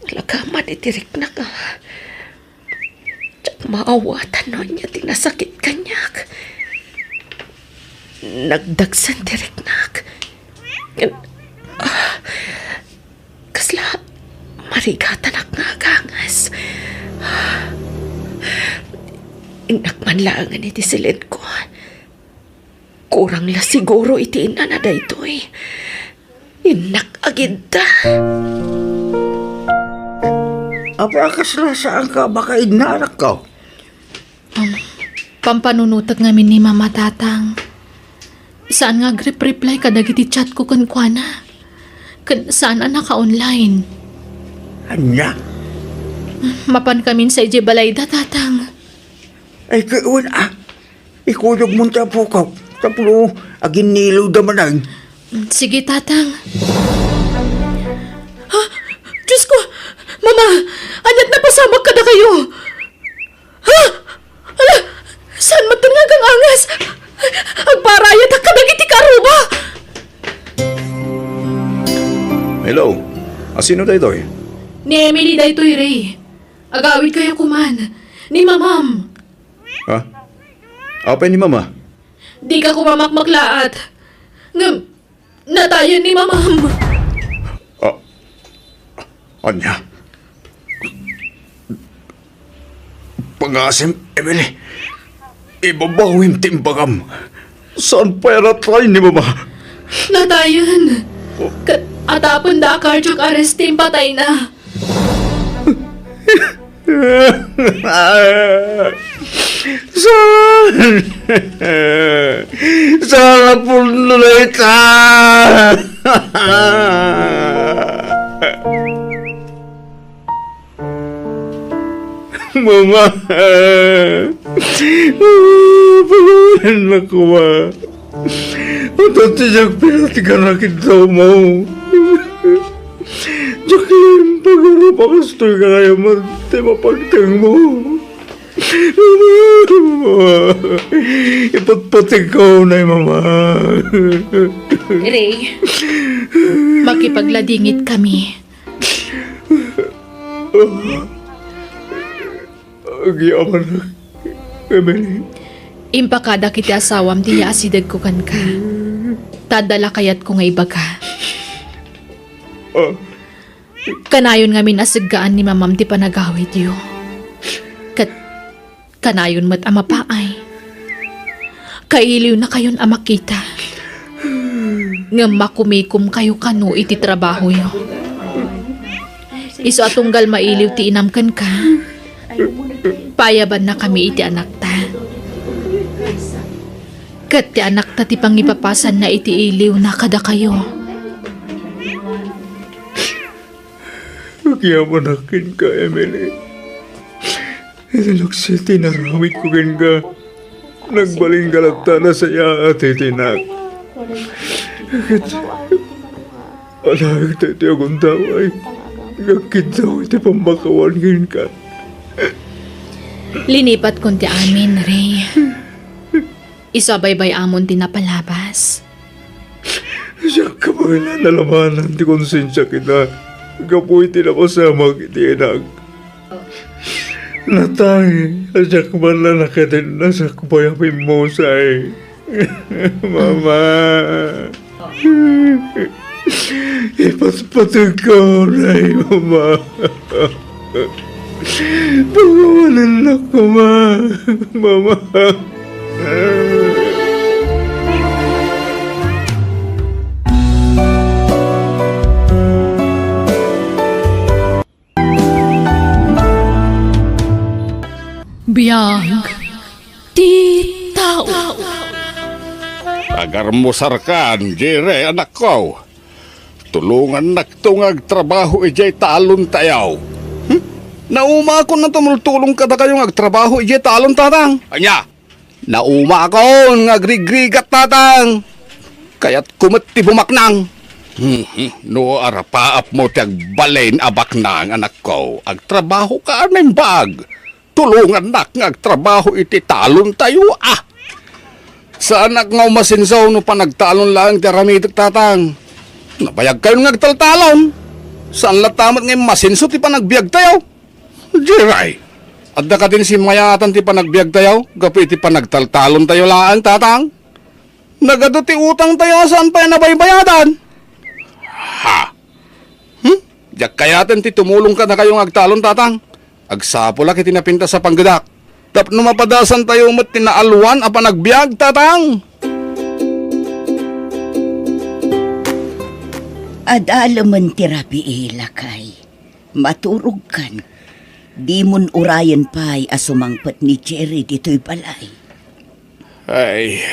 talaga maditirik na ka. Tsak maawatan no niya tinasakit kanyak. Nagdagsan direk nak. Kasla marigatan ak nga gangas. Inakmanlaangan iti silid ko. Kurang la siguro iti inana da ito'y. Inak agid da. Aprakas na saan ka baka inanak ka? Pampanunutag ngamin ni Mama Tatang. Saan nga reply kadag iti chat ko kan kuana? Saan naka-online? Anya? Mapan kamin sa ije balayda, Tatang. Ay kawan ikuyog mo tapo ka. Tapos agin nilaw damanang. Sige, Tatang. Ha? Diyos ko! Mama! Anyat na pasamag ka na kayo! Ha? Ala! Saan matanagang angas? Agparayat ka kadagiti karuba! Sino daytoy? Ni Emily daytoy, Ray. Agawid kayo kuman. Ni mamam. Ha? Apa ni mama? Di ka kumamakmaklaat. Ngam, natayan ni mamam. Anya? Pangasim, Emily. Ibabawin timbagam. Saan pa yaratry ni mama? Natayan. Atapon da cardiac arrest team patay na. Sana punulay ka! Mama! Pagawain na ko, ma. At siyak pinatigan na kita mo. Jacqueline, pag-arap ako stoy ka kaya mati mapagtang mo. Ipatpatig ko na mama. Ray, makipagladingit kami. Agyaman na, Emily. Impakada kiti asawam ti asidag ko kan ka. Tadala kayat ko nga ibaga. Kanayon nga minasigaan ni mamam ti panagawid yo. Kanayon mat ama paay. Kailiw na kayon ama kita. Nga makumikum kayo kanu iti trabaho yo. Iso atunggal mailiw ti inamkan ka. Payaban na kami iti anak ta. Kat ti anak ta ti pangipapasan na iti iliw na kada kayo. Nagyamanakin ka, Emily. Itinaksit tinaramit ko gan ka. Nagbaling galagta na saya at itinak. Alag tayo ti akong taway. Gagkit daw iti pambakawan gan ka. Linipat kon ti amin, Ray. Isabaybay amon ti napalabas. Siya ka ba nalamanan ti konsensya kita. Kapoy tinapasama kiti inag. Natay, asya ka ba na nakatin na sa kubayapin mo say. Mama. Ipatpatag ko na mama. Pagawanan na ko, mama. Biyag, ti tao. Agar mo sarkan, Jere, anak ko. Tulungan nagtungag trabaho ijay talon tayaw. Nauma ako na tumultulong ka na kayong agtrabaho ijay talon tatang. Anya, nauma ako ngagrigrigat tatang. Kaya't kumati bumaknang. No arapaap mo tiyag balain abaknang anak ko. Agtrabaho ka anay bag. Tulungan nak ngagtrabaho iti talon tayo Sa anak nga umasinsaw no pa nagtalon lang ti ramitik tatang. Nabayag kayo ngagtaltalon. Saan latamat ngayon masinso ti panagbiag tayo? Jiray. At da ka din si mayatan ti panagbiag tayo. Gapi ti panagtaltalon tayo lang tatang. Nagado ti utang tayo saan pa nabaybayadan? Ha? Diyak kayaten ti tumulong ka na kayong agtalon tatang. Agsapula kiti napinta sa panggadak. Tap numapadasan tayo umat tinaalwan apa nagbiag tatang. Adalaman tirapi ilakay. Maturog kan. Di mon urayan pa'y asumangpat ni Jerry dito'y balay. Ay,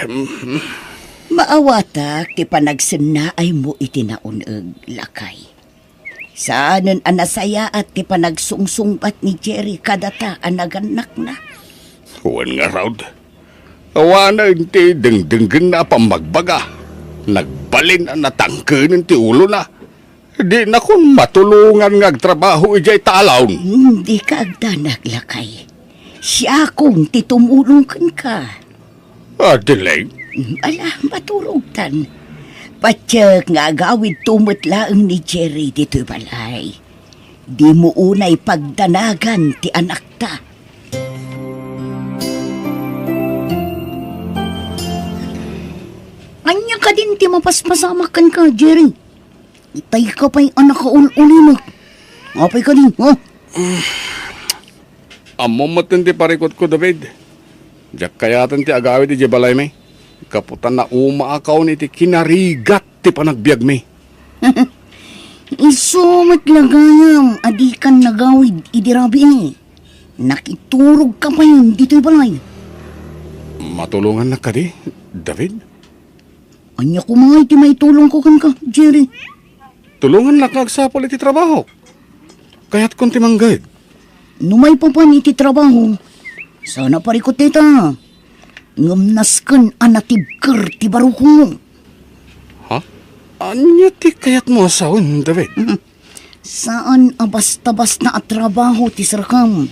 Maawatak ti panagsinnaay mo itinaunag lakay. Saanan anasaya at ti panagsungsungbat ni Jerry kadata anaganak na. huwan nga raw. Awana ti dengdenggen na pamagbaga. Nagbalin ang natangkin ti ulo na. Di na kung matulungan ngagtrabaho ijay talaw. Hindi ka agdanag lakay. Siya akong titumulong kan ka. Adelaide, Ala, maturog tan. Patsyak nga agawid tumot laang ni Jerry dito'y balay. Di mo unay pagdanagan ti anak ta. Anya ka din ti mapaspasamakan ka, Jerry. Itay ka pa'y anak ka uli mo. Apay ka din, ha? Amo matindi parikot ko, David. Diyak kayatan ti agawid di balay may. Kaputan na umaakaw ni ti kinarigat ti panagbiag may. Isumat lagayam, adikan nagawid, idirabi eh. Nakiturog ka pa yun dito'y balay. Matulungan na ka di, David? Anya ko mga iti may tulong ko kan ka, Jerry. Tulungan na kagsapol iti trabaho. Kaya't kung timanggay. Numay pa pa iti trabaho. Sana parikot nita. Ngamnaskan anatibker ti barukong. Ha? Anya ti kayat mo asawin, David? Saan abas-tabas na at trabaho ti sarakam?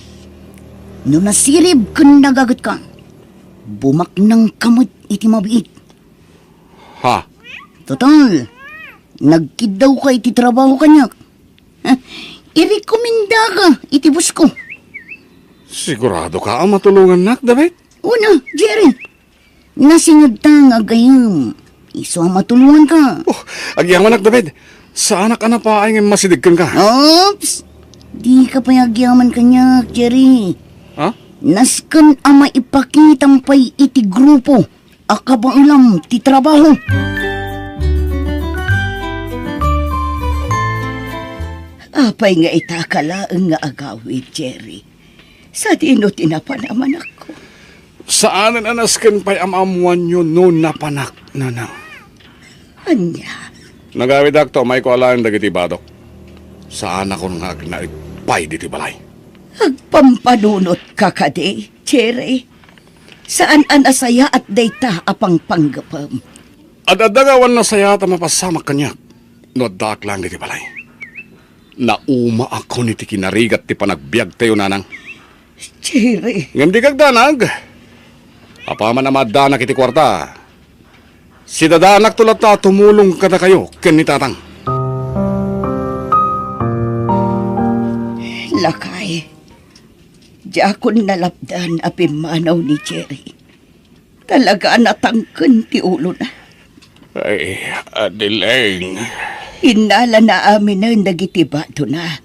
No nasirib kan nagagat ka. Bumak ng kamot iti mabiit. Ha? Total, nagkidaw ka iti trabaho kanyak. Irekomenda ka iti bus ko. Sigurado ka ang matulungan nak, David? Una, Jerry. Nasingad tang agayam. Iso ang matulungan ka. Oh, agyaman nak, David. Saan ka na pa ay masidigkan ka? Oops! Di ka payagyaman kanya, Jerry. Ha? Naskan ama ipakitang pay iti grupo. Akabang ti trabaho. Apay nga itakalaang nga agawid, Jerry. Sa dino tinapanaman ako. Saan ang anaskan pa'y amamuan nyo noon na panak, nanang? Anya, Nagawid akto, may ko alam dagiti badok. Saan ako nga naipay diti balay? agpampanunot ka kade, Jerry. Saan anasaya at dayta apang panggapam. At adagawan na saya ta mapasamak kanyak. No dak lang diti balay. Nauma ako ni ti kinarigat ti panagbiag tayo, nanang. Jerry, Ngam di kag danag. Apaman na madanak iti kwarta. Si dadanak tulat ta tumulong kada kayo ken ni tatang. lakay. Diakon nalapdan apimanaw ni Jerry. Talaga natangken ti ulo na. Ay, Adeling. Inala na amin na nagitiba to na.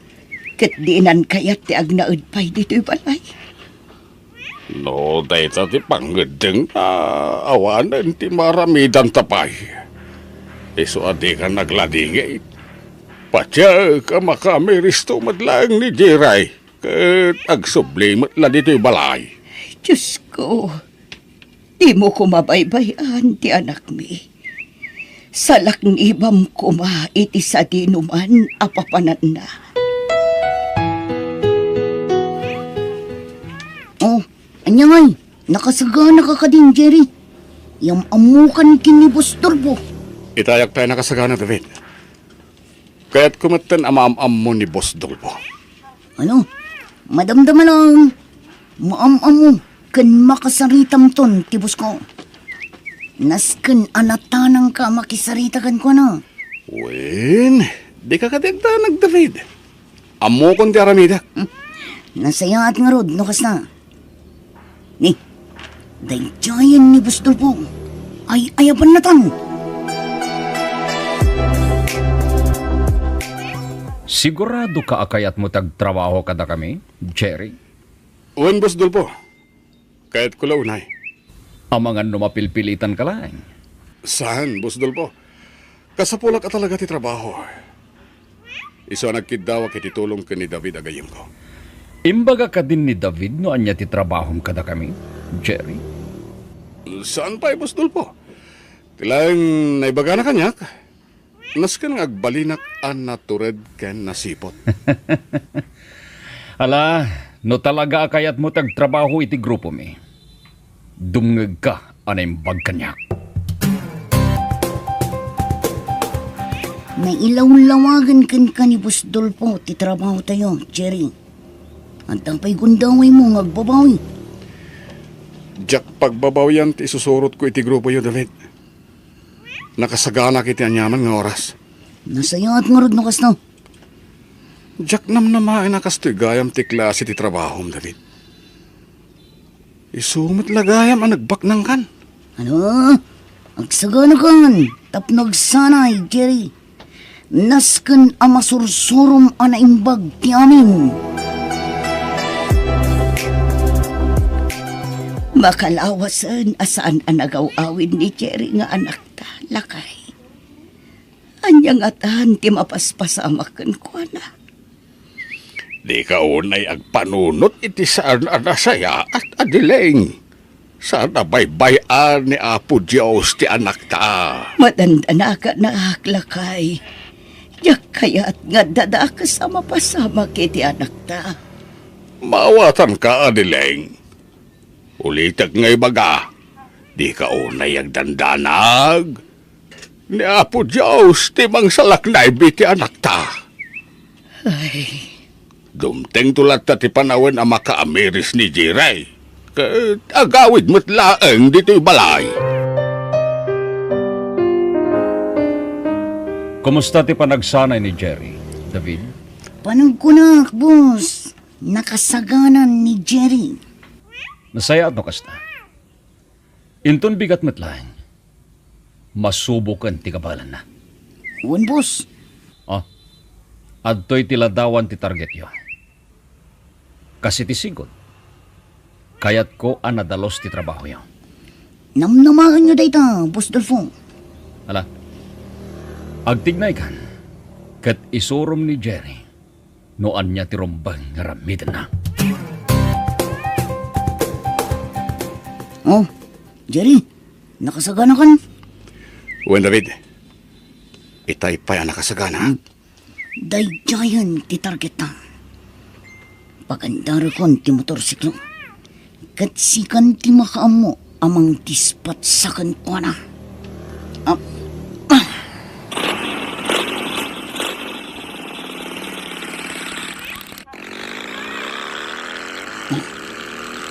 Kat dinan kayat ti agnaud pay dito'y balay. No, dahil sa ti panggedeng awanan ti maramidan tapay. Iso adi ka nagladingay. Patya ka makamiristo madlang ni Jiray. Kat agsublimat la dito'y balay. Diyos ko, di mo ko mabaybayan ti anak mi. Salak ni ibam ko ma iti sa dinuman apapanan na. Oh, anya ngay, nakasagana ka kading, Jerry. Yang amukan kinibos turbo. Itayak tayo nakasagana, David. Kaya't kumatan amaam-am mo ni Boss Dolpo. Ano? Madamdaman lang. Maam-am mo. Kan makasaritam ton, tibos ko. Nasken anatanang ka makisaritakan ko na. Wen, di ka kadagdanag, David. Amo kon ti aramida. Nasaya at nga rod, nukas na. Ni, dayjayan ni Bustol po. Ay ayaban na tan. Sigurado ka akayat mo tagtrabaho kada kami, Jerry? Wen, Boss Dolpo. Kaya't ko launay. Amangan numapilpilitan ka lang. Saan, Boss Dolpo? Kasapulak ka talaga ti trabaho. Iso nagkidawa kiti tulong ka ni David agayim ko. Imbaga ka din ni David no anya ti trabahom kada kami, Jerry? Saan pa, Boss Dolpo? Tilang naibaga na kanyak. Naskan nga agbalinak an natured ken nasipot. Ala, no talaga akayat mo tagtrabaho iti grupo mi. Dumngeg ka anay bag kanyak. May ilaw-lawagan kan ni Bustol po. Ti trabaho tayo, Jerry. Antang pa'y gundaway mo ngagbabawi. Jack pagbabawian ti isusurot ko iti grupo yo, David. Nakasagana kiti anyaman nga oras. Nasayat nga rod no kasta. Jack nam namain nakastoy gayam ti klase ti trabaho, David. Isumit lagayam ang nagbaknang kan. Ano? Agsagana kan. Tapnog sanay, Jerry. Nasken ang masursurum ang naimbag ti amin. Makalawasan asaan ang nagaw-awin ni Jerry nga anak ta, lakay. Anyang atan ti mapaspasamakan ko na. Di ka unay agpanunot iti saan anasaya at adileng. Saan baybayan ni Apo Diyos ti anak ta. Matanda na ka na lakay. Yak kaya't nga dada ka sa mapasama kiti anak ta. Mawatan ka, adileng. Ulitag ngay baga. Di ka unay agdandanag. Ni Apo Diyos ti mang salaknay biti anak ta. Ay, Dumteng tulat ta ti panawen ang makaamiris ni Jiray. Agawid mo't laeng dito'y balay. Kumusta ti panagsanay ni Jerry, David? panagkunak, boss. Nakasaganan ni Jerry. Nasaya at no kasta. Inton bigat matlaeng. Masubukan ti kabalan na. Uwan, boss. Oh, adto'y tiladawan ti target yo. Kasi ti sigod. Kayat ko ang nadalos ti trabaho yo. Namnamahan nyo dayta, Boss Dolfo. Ala, agtignay kan, kat isurom ni Jerry, noan niya ti rombang nga ramidan na. Oh, Jerry, nakasagana kan? Wen David, itay pa yan nakasagana. Dayjayan ti target na. Pagandaro kon ti motorsiklo. Kat sikan ti makaamo amang tispat sa kankwana.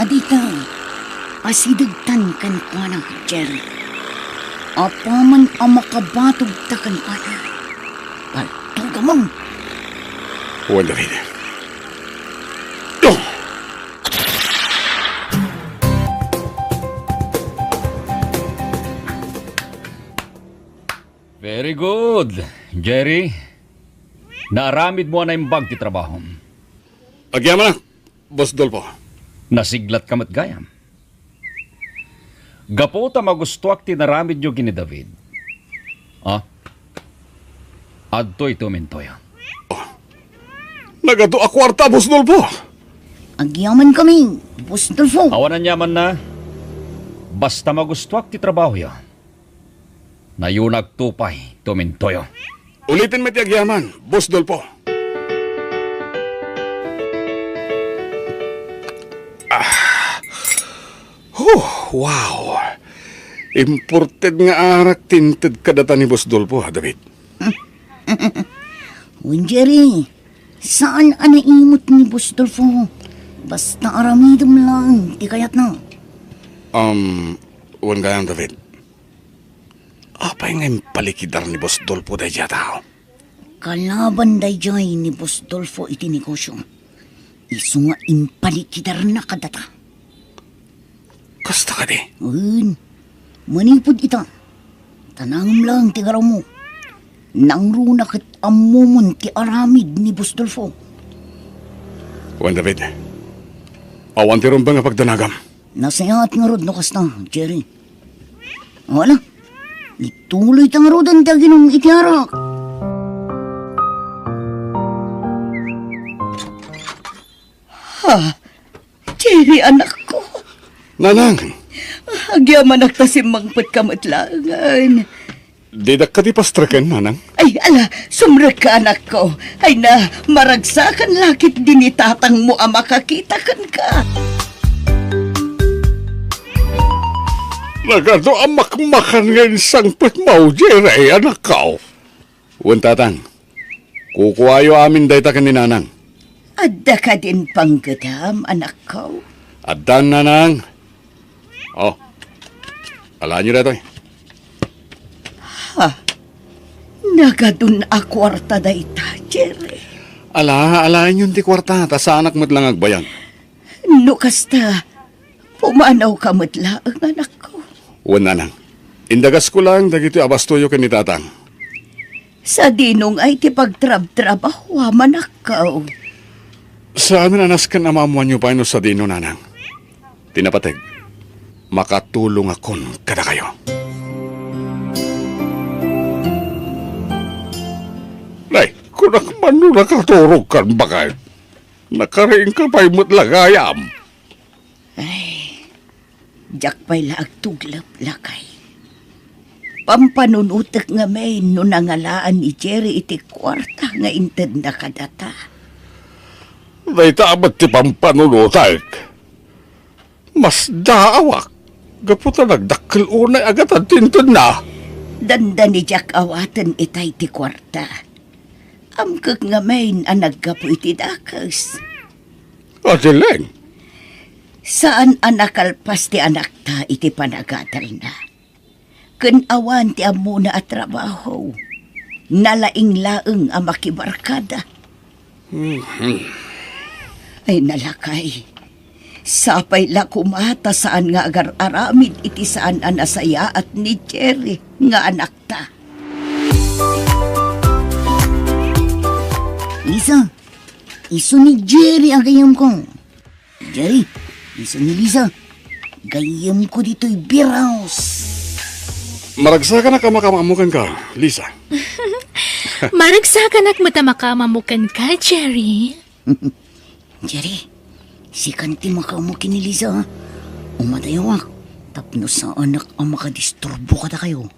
Adita, asidagtan kankwana, Jerry. Apaman ang makabatog ta kankwana. Paltugamang. Wen David. Very good, Jerry. Naaramid mo na yung bag ti trabaho. Agyaman na, Boss Dolpo. Nasiglat ka mat gayam. Gapo ta magustuak ti naramid nyo gini David. Ah? Adto ito mintoya. Nagado a kwarta, Boss Dolpo. Agyaman kami, Boss Dolfo. Awanan yaman na. Basta magustuak ti trabaho ya. Nayunag tupay tumintoyo. Ulitin mo ti agyaman, Boss Dolpo. Wow. Imported nga arak tinted kadata ni Boss Dolpo, ha, David? Uwan, Jerry, saan anaimot ni Boss Dolfo? Basta aramidom lang, di kayat na. Uwan gayang, David. Apay nga yung palikidar ni Boss Dolpo day tao. Kalaban dayjay ni Boss Dolfo iti negosyo. Isu nga impalikidar na kadata. Kasta ka di. Uwan, manipod ita. Tanangam lang ti garaw mo. Nangruna kat amumon ti aramid ni Boss Dolfo. Uwan, David. Awan ti rumbang nga pagdanagam. Nasayat nga rod no kasta, Jerry. Wala, ituloy tang rodan ta ginong itiarak. Ha, Jerry anak ko. Nanang, Agyaman nagtasimangpot kamatlangan. didak ka di pastraken, nanang. Ay, ala, sumrek ka anak ko. Ay na, maragsakan lakit din itatang mo ang makakitakan ka. Nagado ang makmakan ngayon sangpit mo, Jerry, anak ka. Uwan, tatang. Kukuhayo amin dayta ka ni nanang. Adda ka din panggadam, anak ko. Adan, nanang. Oh, alaan nyo na ito eh. Nagadun a kwarta da ita, Jerry. Alain yun ti kwarta, ta sa anak mo't lang agbayan. No kasta, pumanaw ka matla ang anak ko. Wala nang. Indagas ko lang, dagito abastoyo ka ni tatang. Sa dinong ay ti pagtrab-trabaho, manakaw. Sa amin anas ka na mamuan nyo pa sa dino, nanang. Tinapateg, makatulong akon kada kayo. Nay, kung man nung nakaturog kan bakay, nakariing ka pa'y mo't lagayam. Jak pa'y laag tuglap lakay. Pampanunutak nga may no nangalaan ni Jerry iti kwarta nga inted na kadata. Day tabat ti pampanunutak. Mas daawak. Gaputa nagdakkel unay agad ang tintod na. Danda ni Jack awatan itay ti kwarta. Amkag nga may ang naggapo iti dakas. Asileng, Saan anakalpas ti anak ta iti panagadal na? Kanawan ti amo na at trabaho. Nalaing-laeng ang makibarkada. Ay nalakay. Sapay la kumata saan nga agar-aramid iti saan anasaya at ni Jerry nga anak ta. Lisa, iso ni Jerry ang gayam ko. Jerry, iso ni Lisa, gayam ko dito'y beer house. maragsakan na kamakamukan ka, Lisa. Maragsakan at matamakamukan ka, Jerry. Jerry, si Kanti makamukin ni Lisa, ha? Umatayawak, tapno sa anak ang makadisturbo ka na kayo.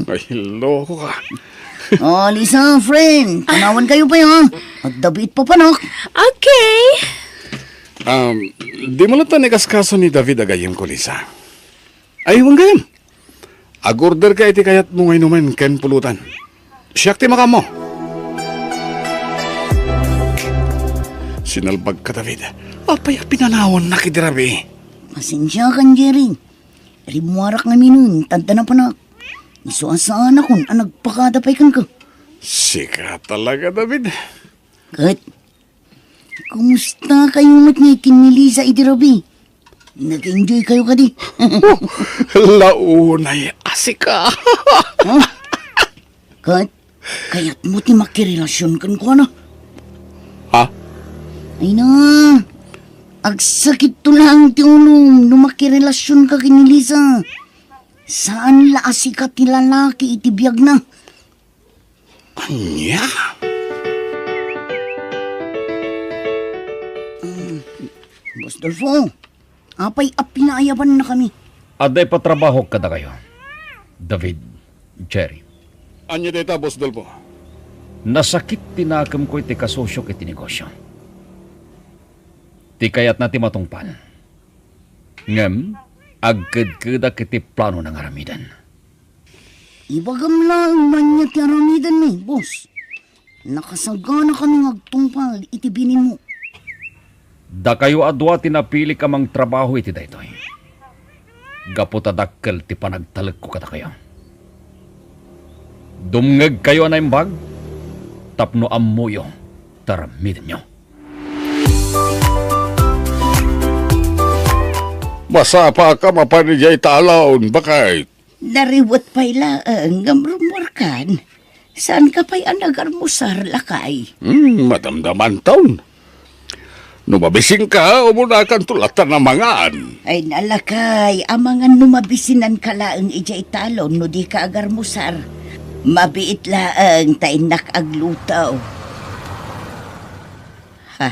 Ay, loko ka. Oh, Lisa, friend, tanawan kayo pa yan, ha? At David pa panak. Okay. Di mo lang tanikas kaso ni David agayim ko, Lisa. Ay, huwag gayam. Agorder ka iti kayat mo ngayon naman ken pulutan. Siyak ti makamo. Sinalbag ka, David. Apay pinanawan na kidirabi. Pasensya kan, Jerry. Rimuarak na minun, tanda na panak. Isuasaan akong ang nagpakadapay kan ka. Sika talaga, David. Kat, kumusta kayo matnikin ni Lisa Idirabi? Nag-enjoy kayo ka di? Launay asika. Kat, kaya't mo ti makirelasyon kan ko na. Ha? Ay na, agsakit to lang ti ulong no makirelasyon ka kini Lisa. Saan la asikat ti lalaki iti biyag na? Anya? Boss Dolfo, apay apinaayaban na kami. Aday patrabaho kada kayo. David, Jerry. Anya deta, Boss Dolpo? Nasakit tinakam ko iti kasosyo iti negosyo. Ti kayat na ti matungpal. Ngem, agkad-kada kiti plano ng aramidan. Ibagam lang man niya ti aramidan ni, boss. Nakasagana kami agtungpal, itibinin mo. Da kayo adwa tinapili ka mang trabaho iti daytoy. Gaputadakkel ti panagtalag ko kada kayo. Dumngeg kayo na imbag, tapno ammuyo, taramidin nyo. Masapa ka mapanijay talaon, bakit? Nariwat pa'y laang rumorkan. Saan ka pa'y anagarmusar lakay? Madamdaman taon. Numabising ka, umuna kang tulatan ng mangaan. Ay nalakay, amangan numabisinan ka laang ijay talon no di ka agarmusar. Mabiit laang tainak aglutaw. Ha?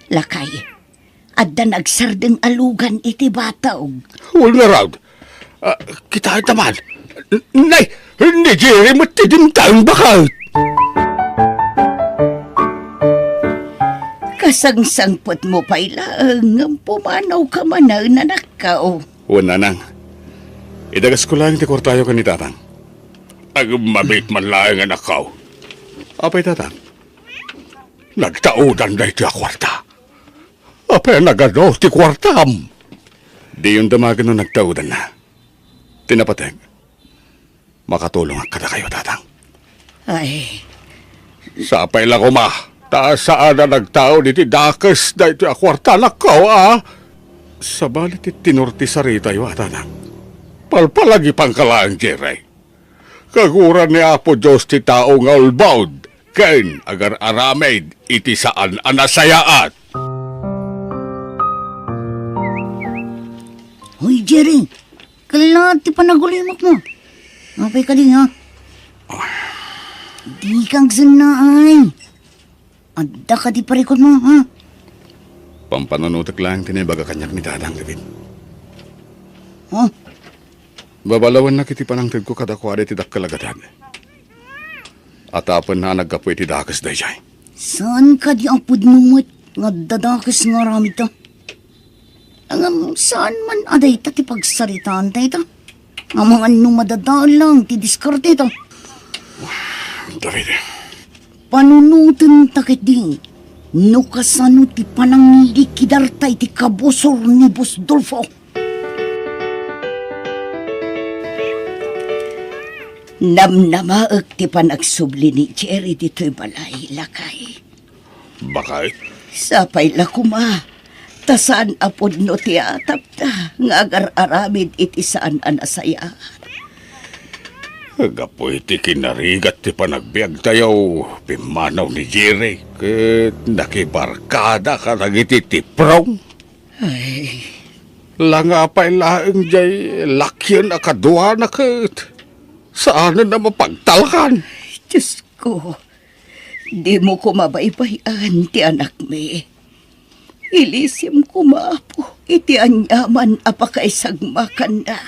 Lakay, adda nagsardeng alugan iti bataw. Huwag na raw. Kita ay taman. Nay, hindi Jerry matidimtang bakit? Kasangsangpot mo pa'y laang pumanaw ka man na nanakaw. Wala nang. Idagas ko lang ti kortayo ka ni tatang. Ag mabit man lang ang nakaw. Apay tatang. Nagtaudan na iti akwarta. Apay nagano ti kwartam. Di yung damagan nung nagtaudan na. Tinapateg. Makatulong ang kada kayo tatang. Ay, Sapay lang ko ma. Saan na nagtao diti dakas da ito akwarta nakaw Sa balit tinurti sa rita yung atanang. Palpalagi pangkalaan, Jerry. Kaguran ni Apo Diyos ti tao nga ulbaud. Ken agar aramid iti saan anasayaat. Hoy, Jerry. Kailangan ti panagulimot mo. Mapay ka din, ha? Di kang sanaay. Adda ka di parikot mo, ha? Pampananutak lang tinibaga kanyak ni Dadang David. Oh, Babalawan na kiti panangtid ko kada kwari ti dakkalagatan. At apan na nagkapoy ti dakas dayjay. saan ka di apod numot nga dadakas nga rami ta? Saan man aday ta ti pagsaritaan tayo ta? Ang mga numadadaan lang ti diskarte ta. David, Panunutin takit di. No kasano ti pananglikidartay ti kabusor ni Boss Dolfo. Namnamaag ti panagsubli ni Jerry dito'y balay lakay. bakit? Sapay la kuma. Tasaan apod no ti atap ta. Nga agar-aramid iti saan anasaya. Gapoy ti kinarigat ti panagbiag tayo. Pimanaw ni Jerry. Ket nakibarkada ka nagiti ti prong. Ay, Langapay laeng jay lakyan akadwa na ket. Saan na mapagtalkan? Diyos ko. Di mo ko mabaybayan ti anak me. Ilisim ko maapo. Iti anyaman apakaisagmakan na.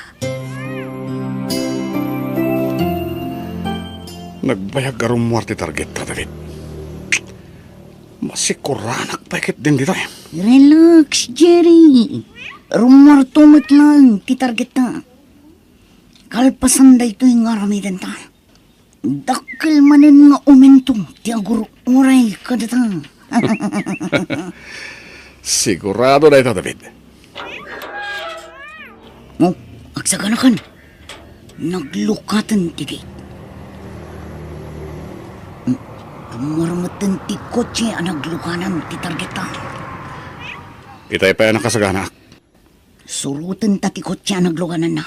Nagbayag arumwar ti target ta, David. Masikuranak paikit din dito eh. Relax, Jerry. Rumartumot lang ti target na. Kalpasan da ito yung aramidan ta. Dakil manin nga umentong ti agur uray kadata. Sigurado na ito, David. Mo, agsaganakan. Naglukatan ti gate. Marmatan ti kotse ang naglukanan ti target ta. Itay pa yan ang kasagana. Surutan ta ti kotse ang naglukanan na.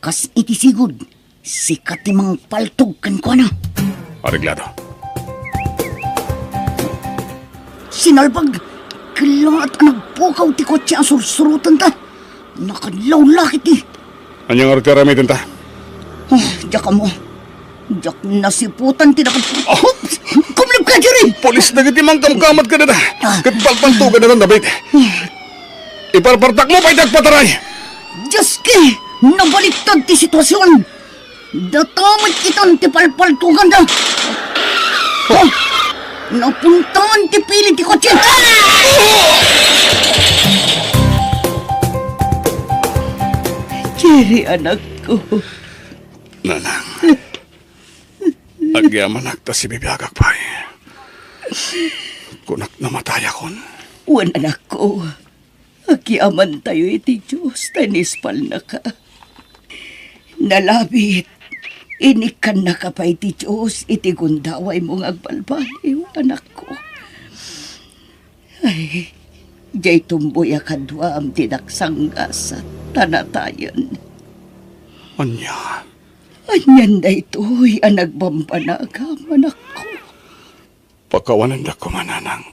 Kas iti sigud, sikat ti mang paltog kan ko na. Areglado. Sinalpag, kilaat ang nagpukaw ti kotse ang sursurutan ta. Nakadlaw lakit ti. Anyang artiramitin ta? Diyak ka mo. Diyak nasiputan ti nakat... Oh! Kumlip ka, Jerry! Polis na giti mang kamkamat ka na ta. Katpalpaltugan na tan, David. Iparpartak mo pa itagpataray. Diyos ki! Nabaliktad ti sitwasyon! Datamit kitang ti palpaltugan na! Oh! Napuntahan ti pili ti kotse! Jerry, anak ko. Nanang. Agyaman akta si bibiyagak pa eh. Kunak namatay akon. Wan, anak ko. Agyaman tayo iti Diyos, tanispal na ka. Nalabit, inikan na ka pa iti Diyos, iti gundaway mong agbalbaliw, anak ko. Ay, jay tumboy akadwa am tinaksanggas at tanatayan. Anya. Anyan na ito'y ang nagbambanagam, anak ko. Pakawanan da ko mananang.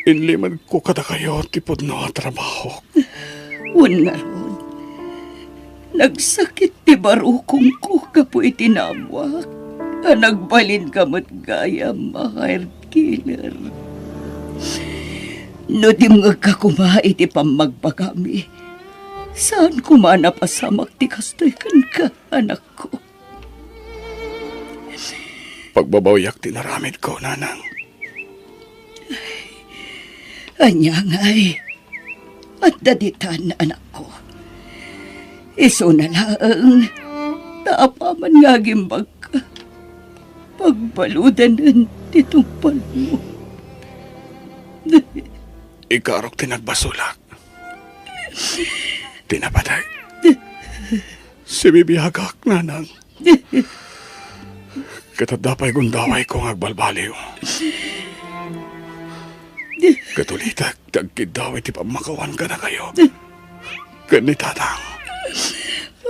Inliman ko kada kayo tipod no trabaho. Wan nga ron. Nagsakit ti barukong ko kapo itinamwak. Nagbalin kamot gaya mahir killer. No di mga kakuma iti pamagpagami. Saan kumana pasamak ti kastoy kan ka, anak ko? Pagbabawiyak tinaramid ko, nanang. Anya nga'y, at daditan, anak ko. Iso na laang, taapaman nga gimbag ka. Pagbaludanan titumpal mo. Ikarok tinagbasulak. Tinapatay. Si bibiyagak, nanang. Katadapay gundaway ko ng agbalbaliw. Katulitak, tagkidaway ti pamakawan ka na kayo. Kanitatang.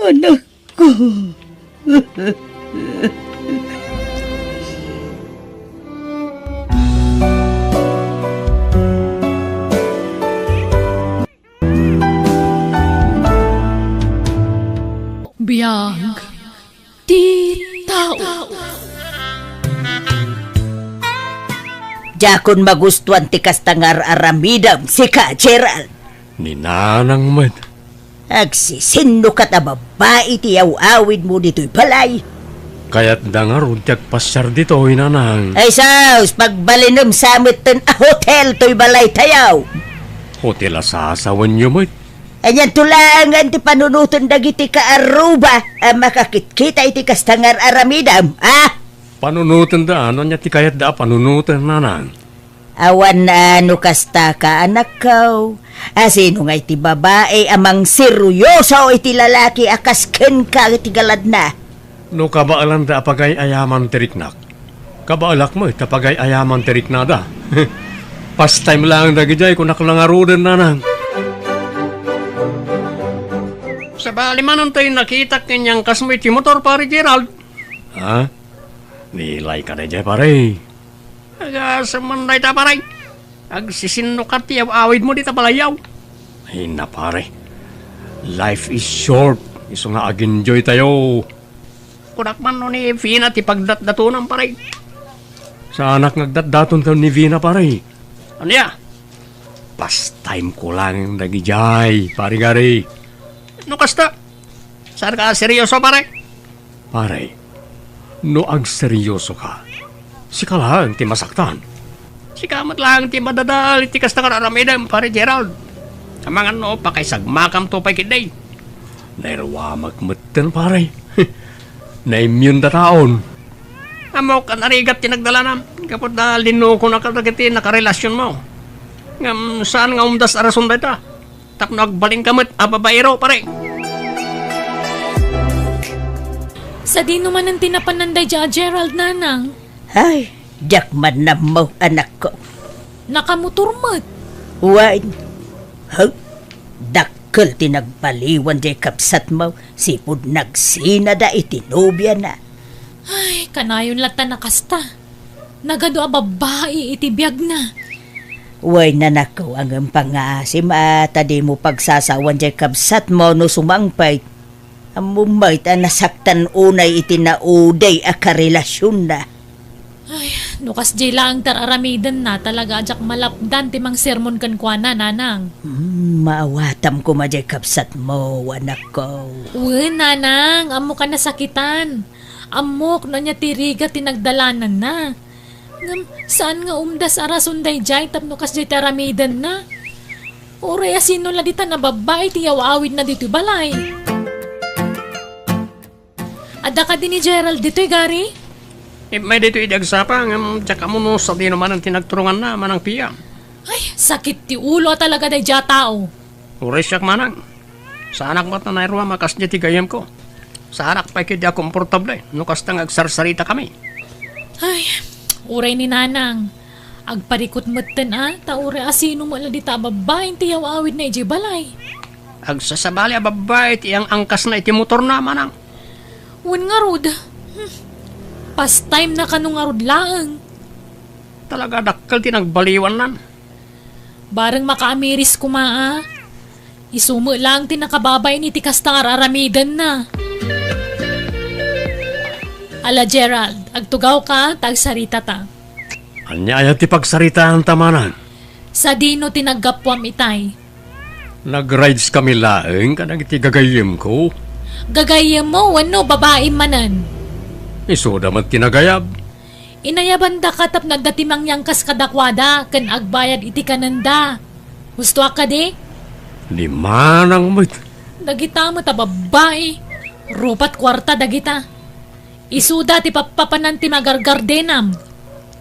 Anak ko. Biyag. Ti tao. Jakon magustuhan ti kastangar aramidam si Ka Gerald. Ni nanang mat. Agsisinno kat a babae ti awid mo dito'y balay. Kaya't dangarod tiyak pasyar dito, nanang. Ay saus, pagbalinam samit ten a hotel to'y balay tayaw. Hotel asasawan niyo, mat. Anyan tulangan ti panunutan dagiti ka Aruba makakit-kita iti kastangar aramidam, ah? Panunutan da, ano niya ti kayat da panunutan, nanang. Awan na ano kasta ka anak ko. Sino nga iti babae amang seryoso iti lalaki akas ken ka iti galad na. No kabaalan da apagay ayaman teriknak. Kabaalak mo, tapagay ayaman teriknada. Pastime lang da gijay kung naklangarudan, nanang. Sa bali man tayo nakita kanyang kasmoy ti motor, pare Gerald. Ha? Nilay ka na dyan, pare. Agasaman ta, pare. Agsisinno ka ti awid mo di ta palayaw. Ay na, pare. Life is short. Iso nga ag-enjoy tayo. Kunak man no ni Vina ti pagdatdatunan, pare. Sa anak nagdatdaton ka ni Vina, pare. Ano ya? Pastime ko lang nagijay, pare gari. No kasta? Saan ka seryoso, pare? Pare, no ag seryoso ka, si ka lang ti masaktan. Si kamat lang ti madadal, ti kasta ka raramidam, pare Gerald. Amangan no, pakiysagmakam to pa kiday. Nairwamag matan, pare. Na-immune da taon. Amo ka narigat ti nagdalanam, kapot na lino ko nakadagiti nakarelasyon mo. Ngam, saan nga umdas arason da ita? Tak nagbaling kamot, ababairo, pare. Sa di naman ang tinapananday dya, Gerald, nanang. Ay, jakman na mo anak ko. Nakamotor mat. Wine. Huh? Dakkel tinagbaliwan di kapsat mo. Sipod nagsinada itinobya na. Ay, kanayon lata na kasta. Nagado a babae iti biyag na. Way na nako ang pangasim at di mo pagsasawan di kapsat mo no sumangpay. Amumay ta nasaktan unay itinauday a karelasyon na. Ay, nukas di lang tararamidan na talaga ajak malapdan timang sermon kan kwa na, nanang. Maawatam ko ma di kapsat mo, anak ko. Uy, nanang, amo ka nasakitan. Amok na niya tiriga tinagdalanan na. Ngam, saan nga umdas arasunday jay tapno kas jay taramidan na? Uray asino la dita na babae tiyaw awid na dito balay. Ada ka din ni Gerald dito'y gari? May dito idagsapa, ngam tsaka mo no sa di naman ang tinagturungan na manang piya. Ay, sakit ti ulo talaga day dya tao. Uray siyak manang. Sa anak mo't na nairwa makas niya ti gayam ko. Sa anak pa ikidya komportable, nukas tang agsarsarita kami. Ay, uray ni nanang. Agparikot matan ta uray asino mo la dita babae tiyaw awid na iji balay. Agsasabali a babae ti ang angkas na iti motor na manang. Wan nga rod. Pastime na kanong nga rod laang. Talaga dakkel ti nagbaliwan nan. Barang makaamiris kumaa. Isumo lang tinakababay ni tikas aramidan na. Ala Gerald, agtugaw ka, tagsarita ta. Anya ayaw ti pagsaritahan tamanan. Sa dino tinagapwam itay. Nag-rides kami laeng kanang iti gagayim ko. Gagayam mo, wano babae manan. Iso damat tinagayab. Inayaban da katap nagdatimang yangkas kadakwada, kan agbayad iti kananda. Gusto ka di? Di manang mo't. Dagita mo ta babae. Rupat kwarta dagita. Isuda ti papapanan ti magargardenam.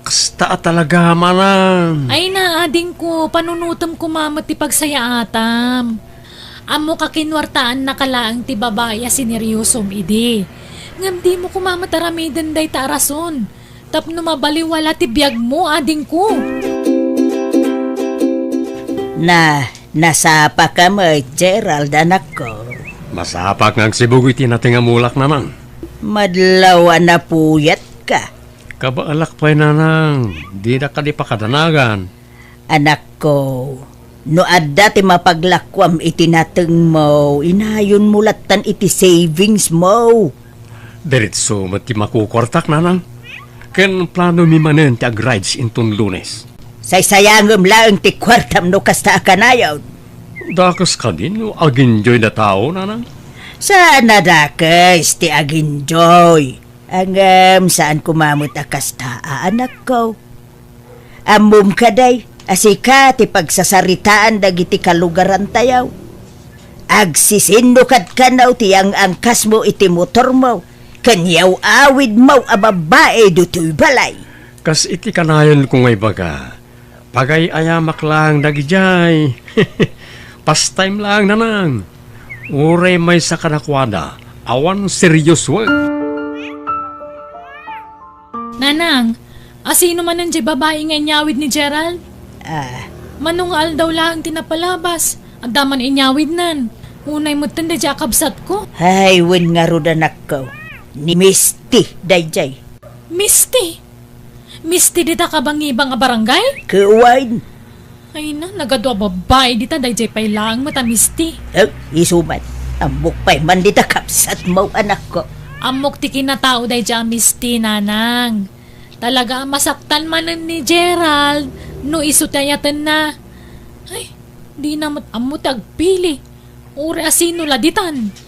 Kasta talaga manang. Ay na, ading ko, panunutam ko mamat ti pagsayaatam. Amo ka kinwartaan na kalaang ti babaya sineryosom idi. Ngam di mo kumamataramidan day ta rason. Tapno mabaliwala ti biyag mo ading ko. Nasapa ka mo, Gerald, anak ko. Masapak ng sibug iti nating amulak naman. Madlaw na puyat ka. Kabaalak pa'y nanang, di na ka di pakadanagan. Anak ko, no adda ti mapaglakwam iti nateng mo, inayon mulatan iti savings mo. Diretso mati makukortak nanang. Ken plano mi manen ti ag-rides intong Lunes. Saysayangem laeng ti kwartam no kasta akanayaw. Dakas ka din no ag-enjoy na tao nanang. Sana dakas ti aginjoy. Angam saan kumamot akasta anak ko. Amum ka day, asika ti pagsasaritaan dagiti kalugaran tayaw. Agsisindukat ka na ti ang angkas mo iti motor mo. Kanyaw awid mo ababae dutoy balay. Kas iti kanayon kung may baga. Pagay ayamak lang dagijay. Pastime lang nanang. Ure may sa kanakwada. Awan serious work. Nanang, asino man ang babae nga inyawid ni Gerald? Manungal daw lang tinapalabas. At daman inyawid nan. Unay mo tanda dya kabsat ko. Ay, win nga ro anak ko. Ni Misty, dayjay. Misty! Misty dita ka bang ibang barangay? Kuwain. Ay na, nagadwa babae dita dayjay pay lang mata Misty. Isuman. Amok pa'y mandita kapsat mo, anak ko. Amok ti kinatao dayjay Misty, nanang. Talaga masaktan manan ni Gerald no isutayatan na. Ay, di na amot agpili. Uri asino laditan.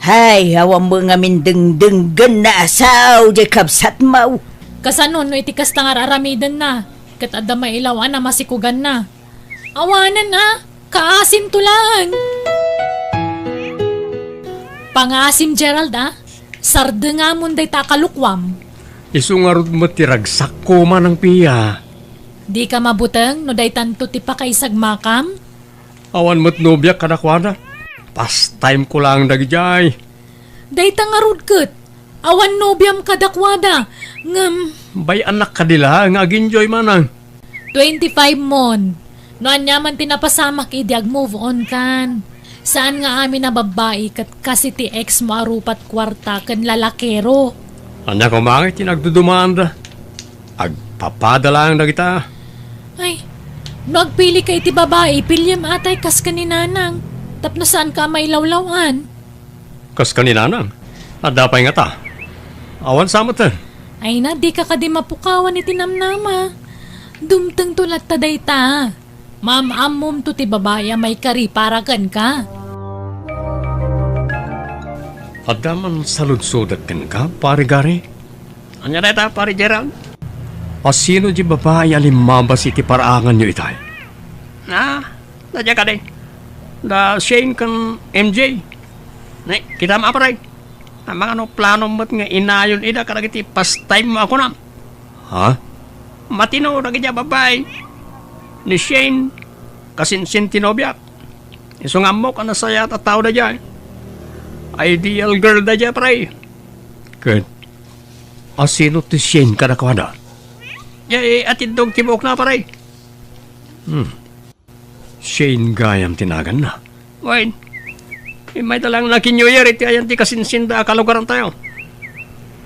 Hay, hawang mga mindeng-denggan na asaw, di kapsat mo. Kasanon no itikas tangar aramidan na. Kat adda mailawan na masikugan na. Awanan na, kaasim tulang. Pangasim Gerald sarda nga munday takalukwam. Isungarod mo tiragsak ko man ang piya. Di ka mabutang no day tanto ti pakaisag makam. Awan mo't nobya kanakwada. Pastime ko lang dagijay. Day tangarod ket. Awan nobyam kadakwada. Ngam, Bay anak ka nila nga ag-enjoy manang. 25 mon. Noan yaman tinapasamak idiag move on kan. Saan nga amin na babae kat kasi ti ex mo arupat kwarta kan lalakero. Anya ko mangit tinagdudumaan da. Agpapadala ang dagita. Ay, nagpili kay ti babae, pilyam atay kas kaninanang. Tapno saan ka may lawlawan? Kas kaninanang. Adapay nga ta. Awan samot Ay na, di ka kadi mapukawan ni tinamnama. Dumteng tulat taday ta. Ma'am-amom to ti babaya may kariparagan ka. Adaman saludsodat ken ka, pare Gary. Anya na ita, pare Gerald? Asino di babae alimabas iti paraangan nyo itay? Nadya ka din. Da Shane kan MJ. Kita maaparay. Ang mga plano mo't nga inayon ida karagiti pastime mo ako na. Ha? Matino nagidya babae. Ni Shane kasinsin tinobyak. Isungam mo ka na saya at tao na dyan. Ideal girl na dyan, pare. Kaya, asino ti Shane ka na kwada? Atid dog tibok na, pare. Shane gayam tinagan na. Wait. May talang laki New Year, iti ayan ti kasinsinda kalugaran tayo.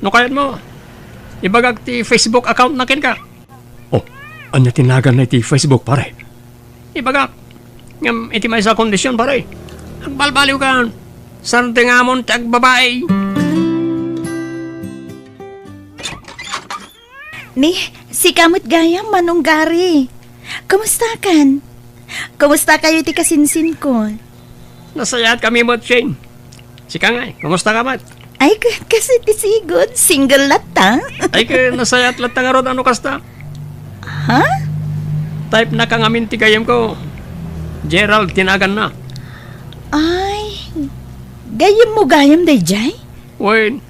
No kayat mo, ibagag ti Facebook account nakin ka. Oh, anya tinagan na iti Facebook, pare. Ibagag, ngam iti may sa kondisyon, pare. Ang balbaliw ka, saan tingamon tag babae. Ni, si kamot gayam manong Gary. Kamusta kan? Kamusta kayo ti kasinsin ko? Nasayat kami mo, Shane. Sika nga, kumusta ka, Mat? Ay, kasi ti sigod, single lata. Ay, nasayat lahat nga rod, ano kasta? Ha? Type na kang amin ti kayam ko. Gerald, tinagan na. Ay, gayam mo gayam dayjay? Wait,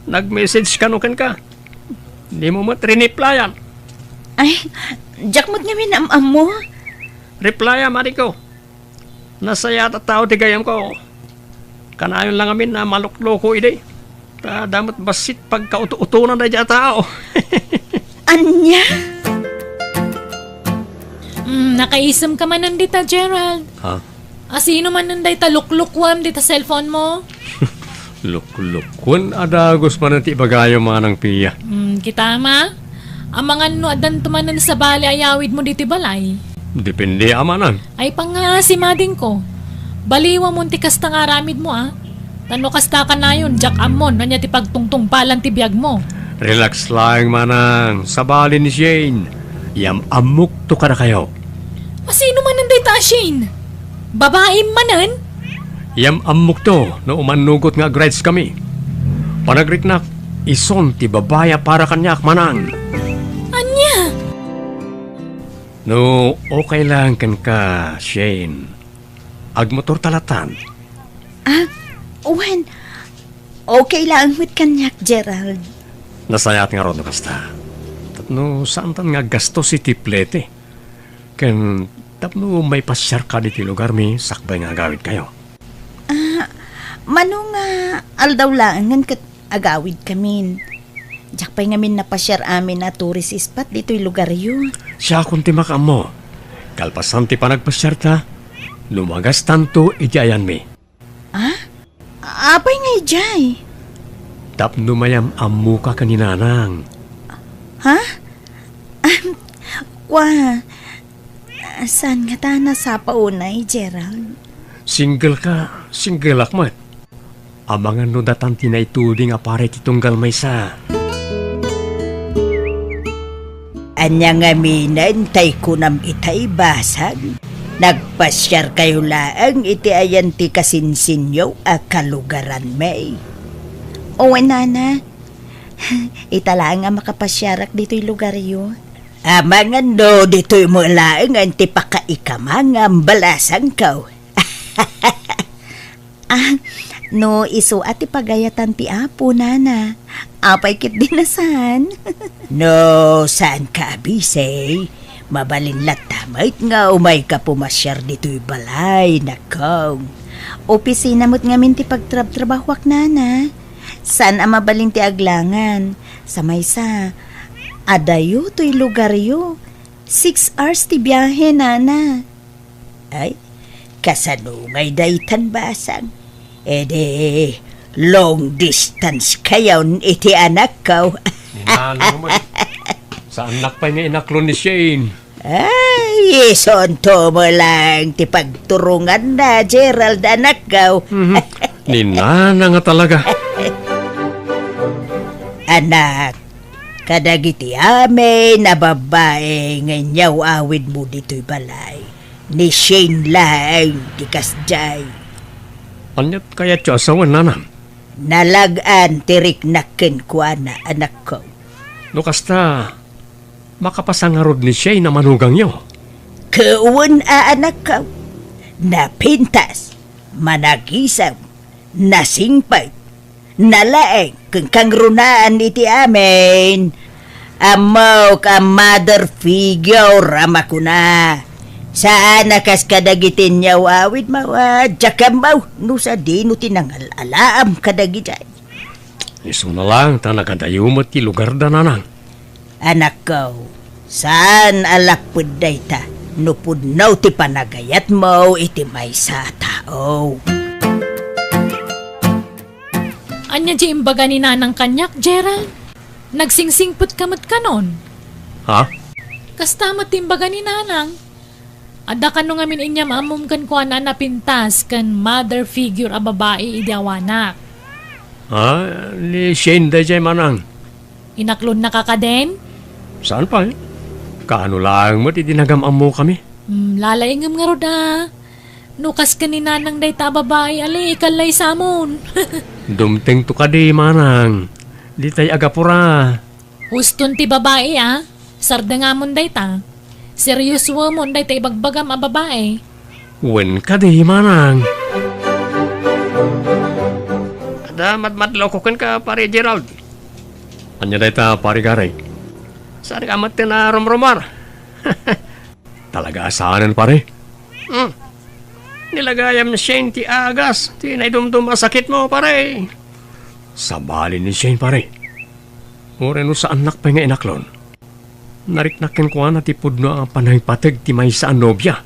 nag-message ka no ka. Di mo rinreplyan. Ay, Jack mo't nga minamam mo. Replyan, Mariko. Nasaya at tao ti gayam ko. Kanayon lang amin na malukloko ide. Ta damat basit pagkautunan na dyan tao. Anya? Nakaisam ka man nandita, Gerald. Ha? Sino man nanday taluklukwam dita cellphone mo? Luklukon adagos man ti bagayo manang piya. Kita ma? Ang mga no adan tumanan sa bali ayawid mo diti balay. Depende amanan. Ay pang si mading ko. Baliwa mo ti kasta nga aramid mo Tano kasta ka na yun, Jack Amon, nanya ti pagtungtong palang ti biyag mo. Relax lang manang. Sa bali ni Shane. Yam amok to ka na kayo. Sino man nanday ta, Shane? Babae manan? Yam amok to na umanugot nga grades kami. Panagritnak, ison ti babaya para kanyak manang. Anya? No, okay lang kan ka, Shane. Agmotor talatan. Uwan, okay lang with kanyak, Gerald. Nasayat nga ron basta. Tapno, saan tan nga gasto si tiplete? Ken, tapno may pasyar ka di ti lugar mi, sakbay nga agawid kayo. Mano nga aldaw lang kat agawid kamin. Diyak pa'y ngamin napasyar amin na tourist spot dito'y lugar yun. Siya kung timaka mo. Kalpasan ti pa nagpasyar ta, lumagas tanto ijayan mi. Apay nga ijay. Tapno mayam amu ka kaninanang. Ha? Saan nga ta nasa paunay, Gerald? Single ka, single akmat. Amangan no datan tinaituding apare titunggal may sa. Anya nga minan, tay kunam itay basag. Nagpasyar kayo laang iti ayan ti kasinsinyo a kalugaran may. O nana, italaang nga makapasyarak dito'y lugar yun. Amangan no, dito'y mo laang ang ti pakaikamang ang balasang kaw. No, iso at ipagayatan ti apo, nana. Apay kit dinasan. No, saan ka abisay? Mabalin latamait nga umay ka pumasyar dito'y balay, nakaw. Opisina mo't nga minti pagtrabahwak, nana. Saan ang mabalin ti aglangan? Sa maysa, adayo to'y lugar yo. 6 hours ti biyahe, nana. Ay, kasanungay daytan basang. Ede, long distance kayaw iti anak kaw. Sa anak pa nga inaklon ni Shane. Ay, isonto mo lang ti pagturungan na, Gerald, anak kaw. Ninana nga talaga. Anak, kadagiti ame na babae nganyaw awid mo dito'y balay. Ni Shane lang, di kasjay. Anyat kaya tiyo asawan nanang. Nalagaan tirik nakin ko na anak ko. No kasta, makapasangarod ni Shane na manugang nyo. Kauwan anak ko. Napintas, managisam, nasingpay, nalaeng kang runaan iti amin. Amaw ka mother figure rama ko na. Saan nakas kadagitin niya awid mawad, jakambaw, no sa dino tinangal alaam kadagitay. Iso na lang, ta nakadayumot ti lugar da nanang. Anak ko, saan alapod day ta, nupudnaw ti panagayat mo iti may sa tao. Anya di imbaga ni nanang kanyak, Gerald? Nagsingsingput kamot kanon. Ha? Kastamot imbaga ni nanang. Ada ka nung amin inyam amum kan kuha na napintas kan mother figure a babae idiawanak. Ha? Ni Shane da jay manang. Inaklon na ka din? Saan pa eh? Kaano lang mo, idinagam mo kami. Lalaingam nga roda. Nukas ka ni nanang day ta babae, alay ikalay samon. Dumting to ka di manang. Di tayo agapura. Huston ti babae Sarda nga mon day ta. Seryoso mo day ta ibagbagam a babae. Wen ka di manang. Ada matlokokan ka pare Gerald. Anya day ta pari garay. Saan ka amat na romromar? Talaga asahanan pare. Nilagayam na Shane ti agas. Ti naidumdum masakit mo, pare. Sa bali ni Shane, pare. Mure no sa anak pa nga inaklon. Nariknakin ko na ti pudno ang panaypatag ti may sa nobya.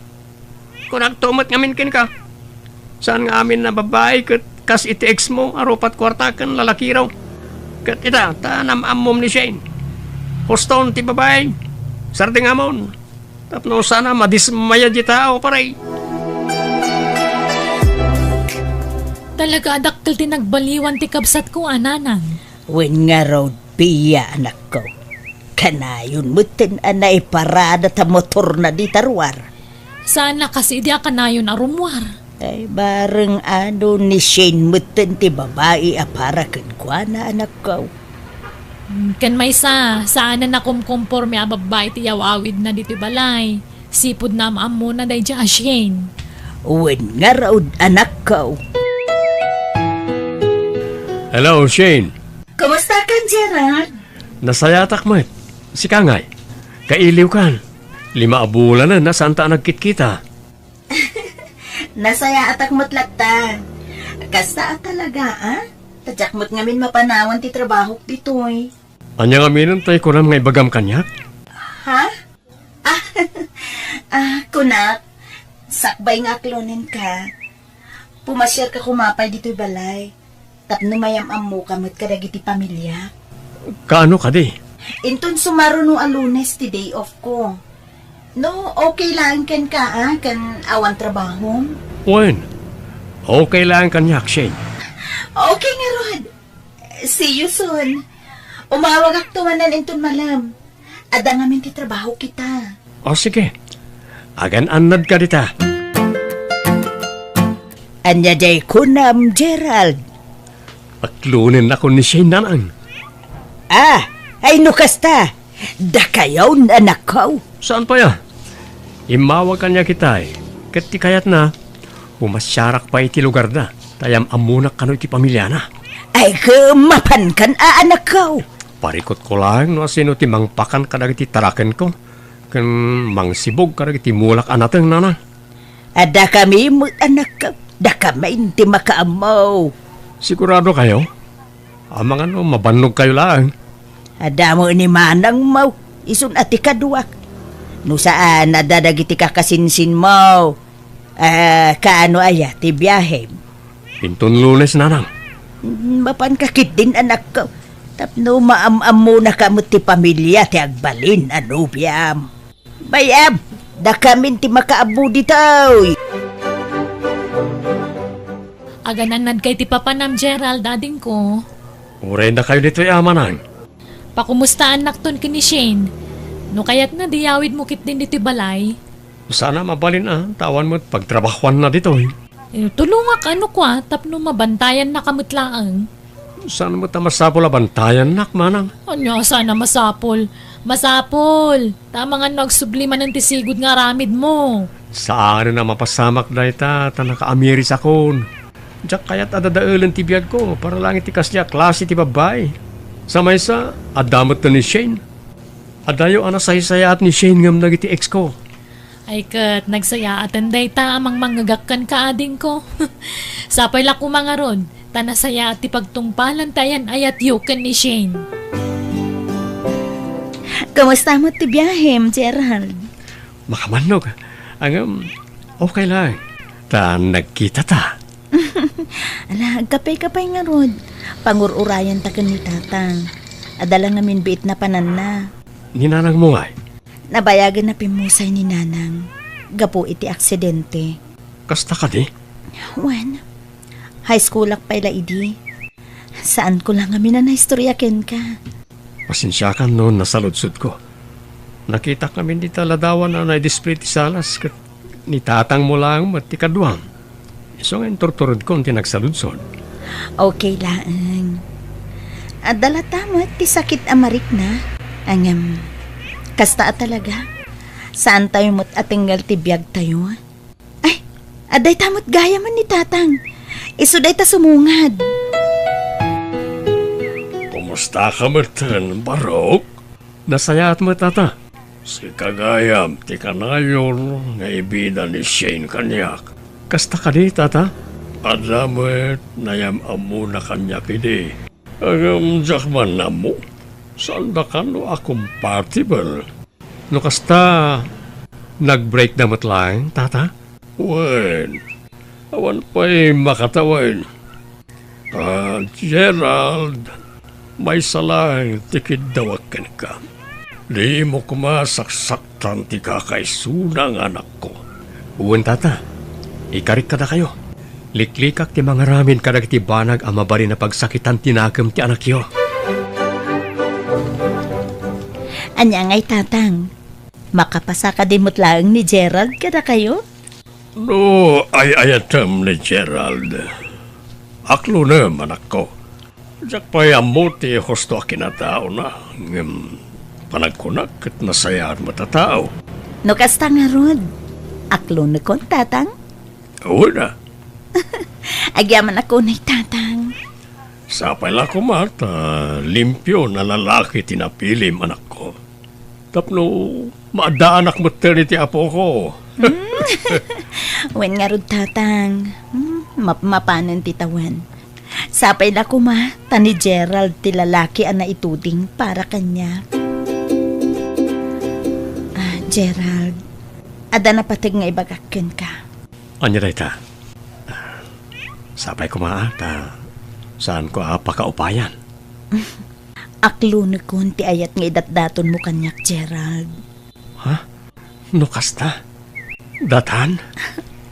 Kung nagtumot ngamin kin ka. Saan nga amin na babae kat kas iti ex mo aropat kwarta kan lalaki raw. Kat ita, tanam amom ni Shane. Huston ti babae. Sarding amon. Tapno sana madismaya di tao, pare. Talaga adaktil ti nagbaliwan ti kabsat ko, ananang. Wen nga road piya anak ko. Kanayon mutin anay parada ta motor na di tarwar. Sana kasi di kanayon arumwar. Ay bareng ano ni Shane mutin ti babae apara kenkwana anak ko. Kan may sana na kumkumporme a babay ti yawawid na dito balay. Sipod na maam na day dya Shane. Wen nga road anak ko. Hello, Shane. Kumusta ka, Gerald? Nasayatak mo. Si Kangay. Kailiw kan. 5 bulan na nasaan ta nagkit-kita. Nasaya atak mo't lagta. Kasta talaga, ah? Tadyak mo't ngamin mapanawan ti trabaho ditoy. Anya nga minon tayo kunam nga ibagam kanyak? Ha? Kunak. Sakbay nga klonin ka. Pumasyar ka kumapay dito'y balay. Tapno mayam-am mo kamot kadagiti pamilya. Kaano ka di? Inton sumaro no a Lunes ti day off ko. No, okay lang kan ka, ah? Kan awan trabaho. Wen. Okay lang kanyak, Shane. Okay nga, Rod. See you soon. Umawag ak tuwanan inton malam. Ada ngamin ti trabaho kita. O sige. Agan anad ka dita. Anya day kunam, Gerald. Aklunin ako ni Shane nanang. Ay nukasta. Dakayaw na anak ko. Saan pa ya? Imawag kanya kita eh. Kat ti kayat na, umasyarak pa iti lugar na. Tayam amunak kano iti pamilya na. Ay kemapan kan anak ko. Parikot ko lang no sino ti mangpakan kadag iti taraken ko. Kan mangsibog kadag iti mulak anateng nana. Ada kami mo anak ko. Da kami inti makaamaw. Sigurado kayo? Amang ano, mabanog kayo lang. Ada mo ni manang mo. Isun ati kaduak. No saan nadadagiti kakasinsin mo. Kaano aya ti biyahe. Pintun Lunes nanang. Mapan kakit din anak ko. Tapno maam-am mo na kamot ti pamilya ti agbalin ano biyam. Bayab, da kamin ti makaabu ditoy. Agananad kay ti papanam Gerald, dading ko. Uray na kayo dito yamanang. Pakumustaan nakton kini Shane. No kayat na diyawid mo kit din dito balay. Sana mabalin tawan mo at pagtrabahuan na dito eh. Tulunga ka ano kwa, tapno mabantayan na kamutlaang. Sana mo tamasapol bantayan nak manang. Ano, sana masapol. Masapol! Tama nga nagsubliman ng tisigod nga ramid mo. Saan na mapasamak na ita, naka-amiris akon. Diyak kaya't adadaulan ti biyag ko, para lang iti kasya klase ti babay. Sa maysa, adamot na ni Shane. Adayo ana saysayat ni Shane ngam nagiti ex ko. Ay kat, nagsaya at anday ta amang manggagakkan ka ading ko. Sapay la ko mga ron, tanasaya at ipagtungpalan tayan ayat yukan ni Shane. Kamusta mo ti biyahem, Gerald? Makamannog. Ang okay lang. Ta nagkita ta. Ala, kapay-kapay nga, Rod. Pangururayan ta kan ni tatang. Adala ngamin biit na panan na. Ninanang mo nga. Nabayagan na pimusay ni nanang. Gapo iti aksidente. Kasta ka di? Wan, high school ak pala idi. Saan ko lang ngamin na istoryaken ka? Pasensya ka noon nasaludsod ko. Nakita kami di taladawan na na-display ti salas kat ni tatang mo lang mati kaduang. So ngayon torturod ko ang tinagsaludsod. Okay lang. Adala tamo ti sakit amarik na. Ang kasta talaga. Saan tayo mo't atinggal ti biyag tayo? Ay, aday tamot gaya man ni tatang. Isuday ta sumungad. Kumusta ka Martin, Barok? Nasayat mo tata. Si Kagayam, ti kanayon, nga ibida ni Shane kanyak. Kasta ka di, tata? Adamet, nayam amo na kanya kini. Agam jakman na mo. Saan da ka no compatible? No kasta, nag-break na matlang, tata? Wen, awan pa'y makatawan. Gerald, may salang tikid dawakan ka. Di mo kumasaksaktan ti kakaisunang anak ko. Uwan tata, ikarik ka na kayo. Liklikak ti mga ramin ka nagtibanag ang mabari na pagsakitan tinagam ti anak yo. Anya ngay tatang, makapasa ka din mutlaang ni Gerald kada kayo? No, ay ayatam ni Gerald. Aklo na manak ko. Diyak pa'y amuti husto akinatao na. Panagkunak at nasayaan matatao. No kasta nga rod, aklo na kon tatang? Oo na. Agyaman ako na tatang. Sapay lang ko mata, limpyo na lalaki tinapilim anak ko. Tapno, maadaanak maternity apo ko. Wen nga rod tatang, mapanan titawan. Sapay na ko ma, tani Gerald ti lalaki ang naituding para kanya. Gerald, ada na patig nga ibagakin ka. Anya day ta? Sapay ko ta, saan ko pakaupayan? Aklo na kun ti ayat nga idatdaton mo kanyak, Gerald. Ha? No kasta? Datan?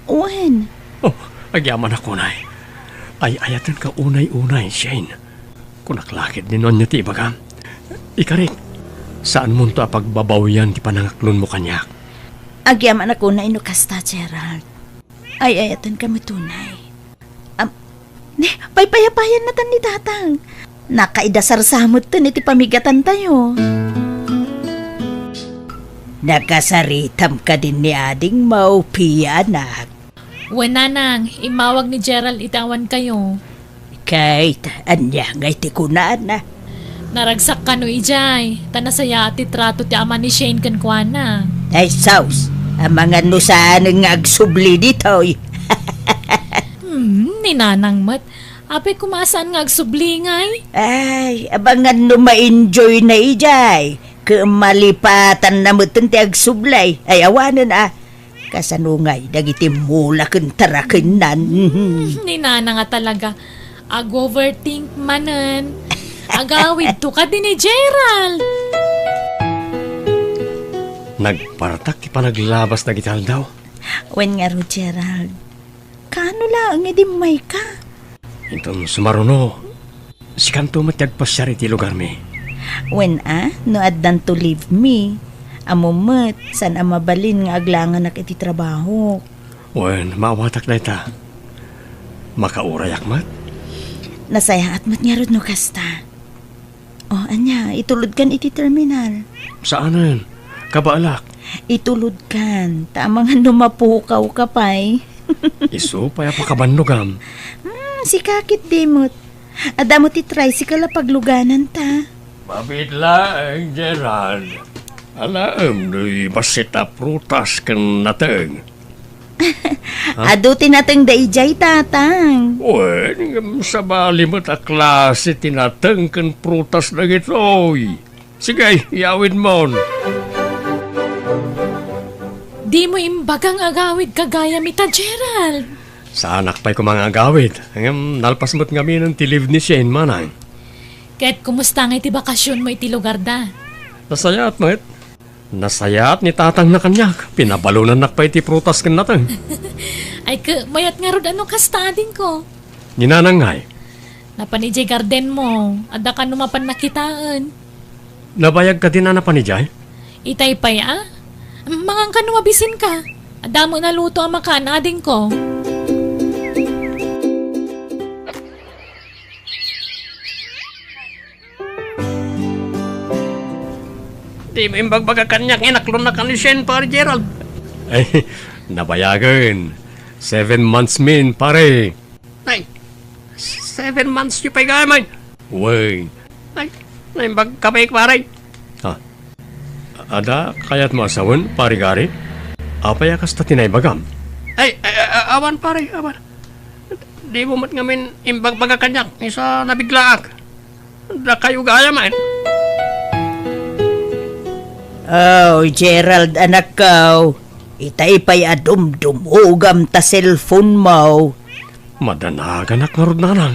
Wen, Oh, agyaman ako na ay ayatan ka unay-unay, Shane. Kunaklakit din nun niya ti ibaga. Ikarik, saan mo to pagbabawian ti panangaklon mo kanyak? agyaman ako na inukasta, Gerald. Ay ayatan ka matunay. Paypayapayan na tan ni tatang. Nakaidasar samot tan iti pamigatan tayo. Nakasaritam ka din ni ading maupiya, anak. Wananang, imawag ni Gerald itawan kayo. Kahit anya ngay ti kunaan na. Naragsak ka no ijay. Tanasaya ati trato ti ama ni Shane kan kuana. Ay saus, ang mga nusaan nga agsubli dito. Ninanang mat. Apay kumasaan nga agsublingay. Ay, abangan no ma-enjoy na ijay. Kemalipatan na mutin ti agsublay. Ay awanan kasanungay, dagiti mula keng tarakenan. Ninana nga talaga. Ag-overthink manan. Agawid to ka din ni Gerald. Nagparatak ti panaglabas na gital daw. Wen nga ro, Gerald. Kano lang edi may ka? Itong sumaruno, si kanto matyagpasyari ti lugar mi. Wen no addan to leave me. Amumot, san mabalin nga aglangan nak iti trabaho. Wen, maawatak na ita. Makaurayak mat? Nasaya at mat nga ro no kasta. O, anya, itulod kan iti terminal. Saanan? Kabaalak? Itulod kan, tamang numapukaw ka pa'y. Iso, paya pa kabandogam. Si kakit dimot. Adamot ti tricycle pagluganan ta. Mabidla ang Gerald. Alaam no'y basita prutas kan nateng. Aduti nateng daijay tatang. Wen, sa bali mo't a klase tinateng kan prutas na gitoy. Sige, iawid mo. Di mo imbagang agawid kagaya mita Gerald. Sa anak pa'y kumang agawid. Ang nalpas mo't nga ng tiliv ni Shane manang. Kahit kumusta nga iti bakasyon mo iti lugar da. Nasayat mo't. Nasayat ni tatang na kanyak. Pinabalunan nakpa iti prutas kan nateng. Ay mayat nga rod ano kastading ko. Ninanangay. Napanijay garden mo. Ada ka numapan nakitaan. Nabayag ka din na napanijay? Itay pay Mangang ka numabisin ka. Ada mo naluto ang makanading ko. Di mo imbagbaga kanyak inaklon na kan ni Shane pare Gerald. Ay, nabayagan. 7 months min pare. Ay, 7 months yung pa'y gamay. Uy. Ay, naimbag ka pare. Ha? Ada kaya't mo asawan pare gari? Apaya kasta tinaybagam? Ay, Awan pare, awan. Di mo mat ngamin imbag pagakanyak, isa nabiglaak. Da kayo gaya man. Oh, Gerald, anak ko. Itay pa'y adum-dumugam ta cellphone mo. Madanagan ak nga na lang.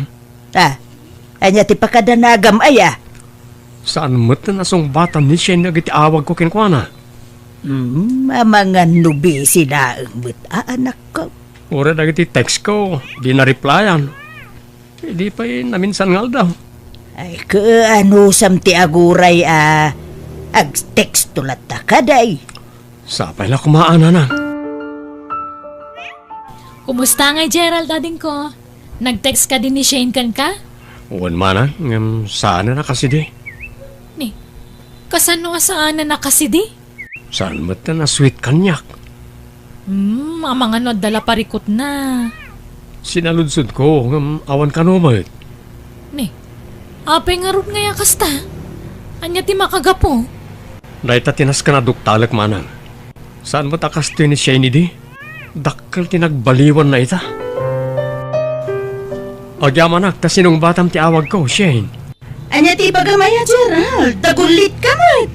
Anya ti pakadanagam aya. Saan mo't na nasong bata ni Shane nagitiawag ko kinkwana? Mga nubi sila ang anak ko. Ura dagiti text ko, di na-replyan. Di pa naminsan nga daw. Ay, ano sam ti aguray ag-text tulat ta kaday. Sapay la kumaana na. Kumusta nga Gerald ading ko? Nag-text ka din ni Shane kan ka? Uwan mana, saan na kasi di? Ni, kasano saan na kasi di? Saan mo't na sweet kanyak? Mga no, dala parikot na. Sinaludsod ko, awan ka naman. Ni, apay nga rin nga kasta. Anya ti makagapo. Dahil tinas ka na duktalak manang. Saan mo takas to ni Shane di? Dakkel tinagbaliwan na ita. Agyaman ta sinong batam ti awag ko, Shane. Anya ti bagamaya, Gerald. Tagulit ka mat.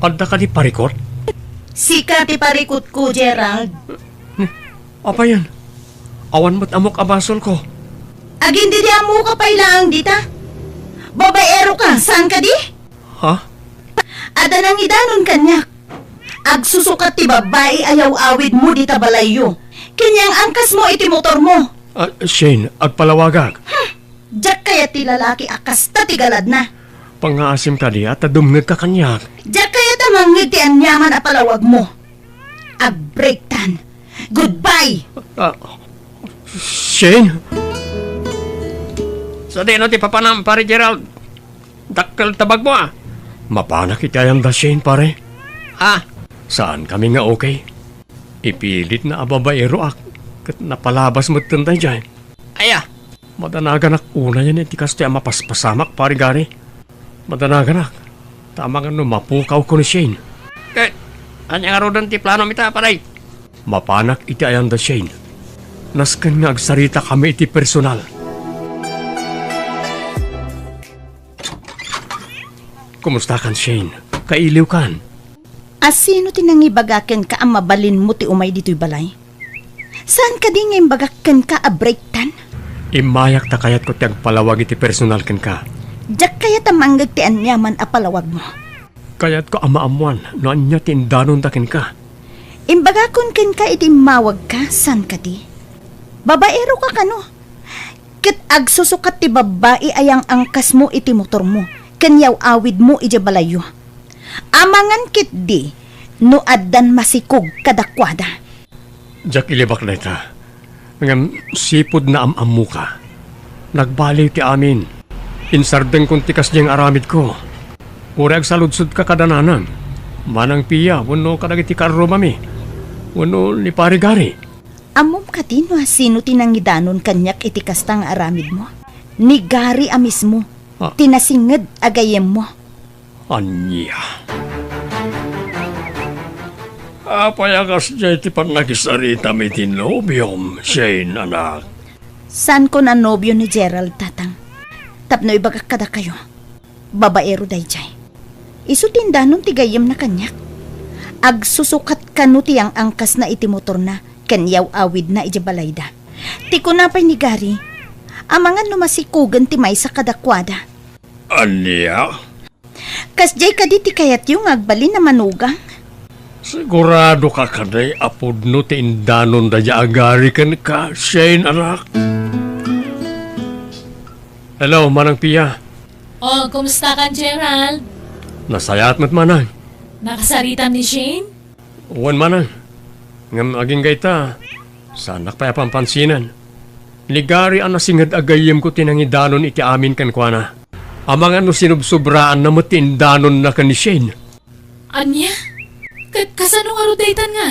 Adda ka di parikot? Sika ti parikot ko, Gerald. Apa yan? Awan mo't amok abasol ko. Agin di mo ka pailang dita. Babaero ka, saan ka di? Ha? Ada nang idanon kanyak. Agsusukat ti babae ayaw awid mo dita balayo. Kanyang angkas mo iti motor mo. Shane, agpalawagag. Diyak kaya ti lalaki akas ta ti galad na. Pangaasim ka di at dumngag ka kanyak. Diyak kaya ta mangig ti anyaman a palawag mo. Ag-breaktan. Goodbye! Shane? Sa di no ti papanam, pare Gerald. Dakkel tabag mo Mapanak itayang da Shane, pare. Saan kami nga okay? Ipilit na ababaero ak. Kat napalabas mo tanday dyan. Madanagan ak una yan ti kasto ang mapaspasamak, pare gari. Madanagan ak. Tama nga no, mapukaw ko ni Shane. Anya nga rodan ti plano mita, pare? Mapanak iti ayang da Shane. Naskan nga agsarita kami iti personal. Kumusta kan, Shane? Kailiw kan? Asino tinangibagaken ka ang mabalin mo ti umay dito'y balay? Saan ka di ngayon bagaken ka a breaktan? Imayak ta kayat ko ti agpalawag iti personal kan ka. Diyak kaya tamanggag ti anyaman a palawag mo. Kayat ko amaamuan no anya ti indanon takin ka. Imbagakon ken ka iti mawag ka, saan ka di? Babaero ka kano? Ket agsusukat ti babae ayang angkas mo iti motor mo. Kanyaw awid mo iti balayo. Amangan kit di, no addan masikog kadakwada. Jack ilibak na ita. Ngam sipod na amamu ka. Nagbaliw ti amin. Insardeng kung tikas niyang aramid ko. Urag saludsud ka kadananang. Manang piya, wano kadagiti karro mami. Wano ni parigari. Amom ka din no sino tinangidanon kanyak iti kastang aramid mo. Ni Gary a mismo. Tinasinged agayem mo. Anya. Payagas niya iti pangagisarita may tinobyom, Shane, anak. Saan ko na nobyo ni Gerald, tatang? Tapno ibagak kada kayo. Babaero day jay. Isutindanon ti gayem na kanyak. Agsusukat kanu ti ang angkas na iti motor na kanyaw awid na iti balayda. Ti kunapay ni Gary. Amangan numasikugan ti may sa kadakwada. Anya? Kasjay ka di ti kayat yung agbali na manugang. Sigurado ka kanay apod no ti indanon da agari kan ka, Shane, anak. Hello, Manang Pia. Oh, kumusta ka Gerald? Nasayat mo't manang. Nakasarita ni Shane? Uwan manang. Ngam aging gayta. Sanak pa pampansinan. Ligari ang nasingad agayem ko tinangidanon iti amin kan kwa na. Amang ano sinubsobraan na matindanon na kan ni Shane. Anya? Kasano nga rodatan nga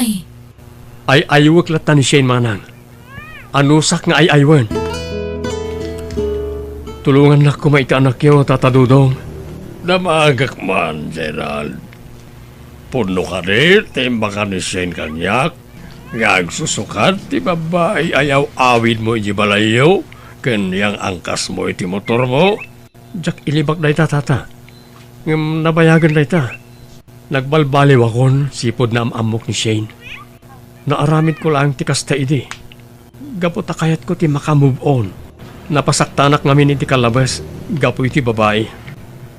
Ay aywak lata ni Shane manang. Anusak nga ay aywan. Tulungan na kumaita anak yo, tatadudong. Damagak man, Gerald. Puno ka rin, timba ka ni Shane kanyak. Gagsusukat ti babae ayaw awid mo iti balayo. Kanyang angkas mo iti motor mo. Jak ilibak day ta, tata. Ngam nabayagan day ta. Nagbalbaliw akon, sipod na amamok ni Shane. Naaramid ko lang ti kasta idi. Gapo takayat ko ti makamove on. Napasaktanak namin iti kalabas. Gapo iti babae.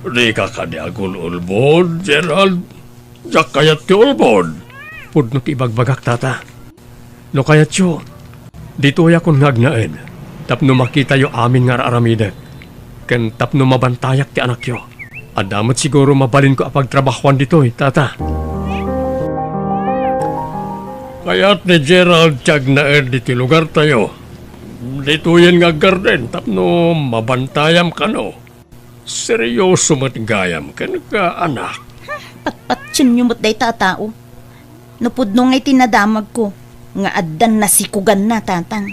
Di ka kadiagon ulbod, Gerald. Jak kayat ti ulbod. Pudno ti ibagbagak, tata. No kayat yo, dito ya kon ngagnaed. Tapno makita yo amin nga aramidak. Ken tapno mabantayak ti anak yo. Adamat siguro mabalin ko apagtrabahuan dito, tata. Kaya't ni Gerald tiyag naed diti lugar tayo. Dito yan nga garden, tapno mabantayam ka no. Seryoso matgayam kan ka, anak. Patpatsin yung mo't day tatao. Napudno nga'y tinadamag ko. Nga addan na sikugan na, tatang.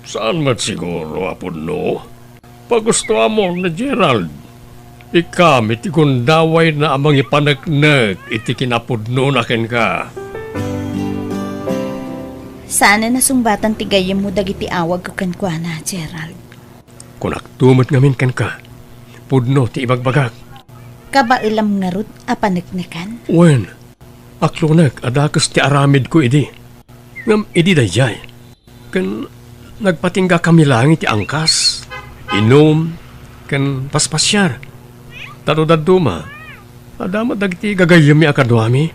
Saan mat siguro, apod no? Pagustuhan mo na Gerald. Ikam iti kundaway na amang ipanagnak iti kinapudno na ken ka. Sana nasumbatan ti gayem mo dagiti awag ko kankwana, Gerald. Kung aktumot ngamin ken ka, pudno ti ibagbagak. Kabailam nga rut apanagnakan. Wen, aklunak adakas ti aramid ko idi. Ngam idi dayjay. Ken nagpatingga kami lang iti angkas. Inom, ken paspasyar. Tadudaduma. Adama dagiti gagayami akadwami.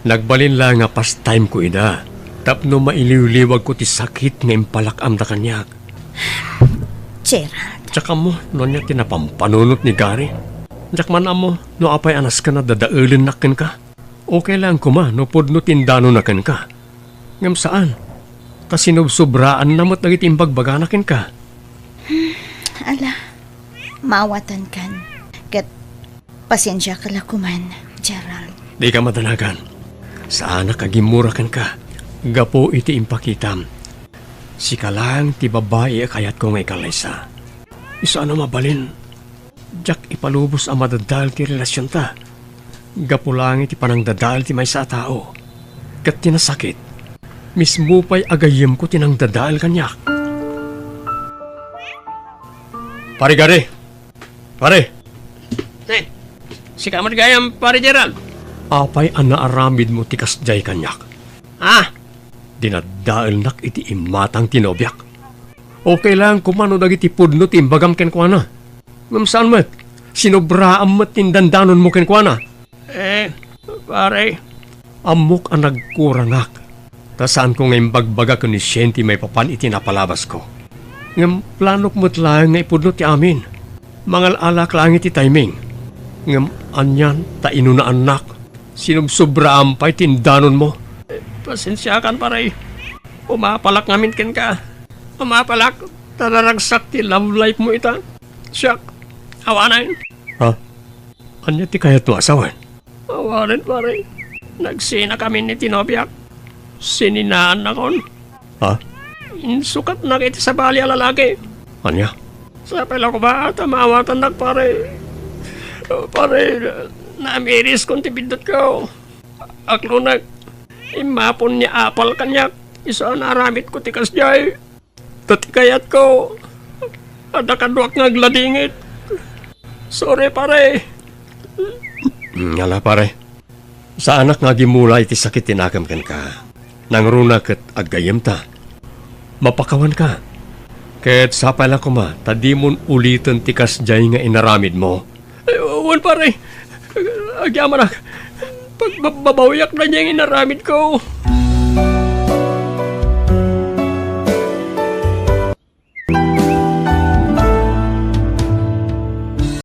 Nagbalin lang nga pastime ko ida. Tapno mailiw-liwag ko ti sakit nga impalakam da kanyak. Gerald. Tsaka mo, no niya tinapampanunot ni Gary. Tsak man mo, no apay anas ka na dadaulin nakin ka. Okay lang kuma, no pudno tindano nakin ka. Ngam saan? Ta sinubsobraan na mo't nagitimbagbaga nakin ka. Ala, maawatan kan. Kat pasensya ka lakuman, Gerald. Di ka madanagan. Saan nakagimurakan ka? Gapo iti impakitam. Si kalang ti babae kayat ko ngay kalaysa. Isa ano mabalin. Jak ipalubos ang madadal ti relasyon ta. Gapo lang iti panangdadal ti may sa tao. Kat tinasakit. Mismo pa'y agayem ko tinang dadaal kanyak. Pare Gary! Pare! Si kamad gayam, pare Gerald. Apay ang naaramid mo tikas jay kanyak. Dinadaal nak iti imatang tinobyak. Okay lang kumano dagiti pudno ti imbagam kenkwana. Ngam saan mat? Sinobraam mat tindandanon mo kenkwana. Pare. Amok ang nagkurangak. Ta saan ko ngayon bagbaga ko ni Shanty may papan itinapalabas ko. Ngam planok mo't lang nga ipudno ti amin. Mangal alak lang iti timing. Ngam anyan ta inuna anak. Sinubsobraam pa'y tindanon mo. Pasensya kan pare. Umapalak ngamin ken ka. Umapalak. Tararagsak ti love life mo ita. Siyak. Awanan. Ha? Anya ti kayat mo asawan? Awanan pare. Nagsina kami ni Tinobyak. Sininaan na kon. Ha? Sukat na kita sa bali ang lalaki. Anya? Sa pala ko ba tamawatan na pare? Pare, namiris kong tibidot ko. Aklo nag, imapon niya apal kanyak. Isa naramit ko tikas jay. Tatikayat ko. Ada kaduak ngagladingit. Sorry pare. Ngala pare. Sa anak nga gimula iti sakit tinakam kan ka. Nangruna ket agayem ta. Mapakawan ka. Ket sapay lang ko ma, tadimon ulitin tikas jay nga inaramid mo. Wan pare. Agyaman ak. Pagbabawiyak na niya yung inaramid ko.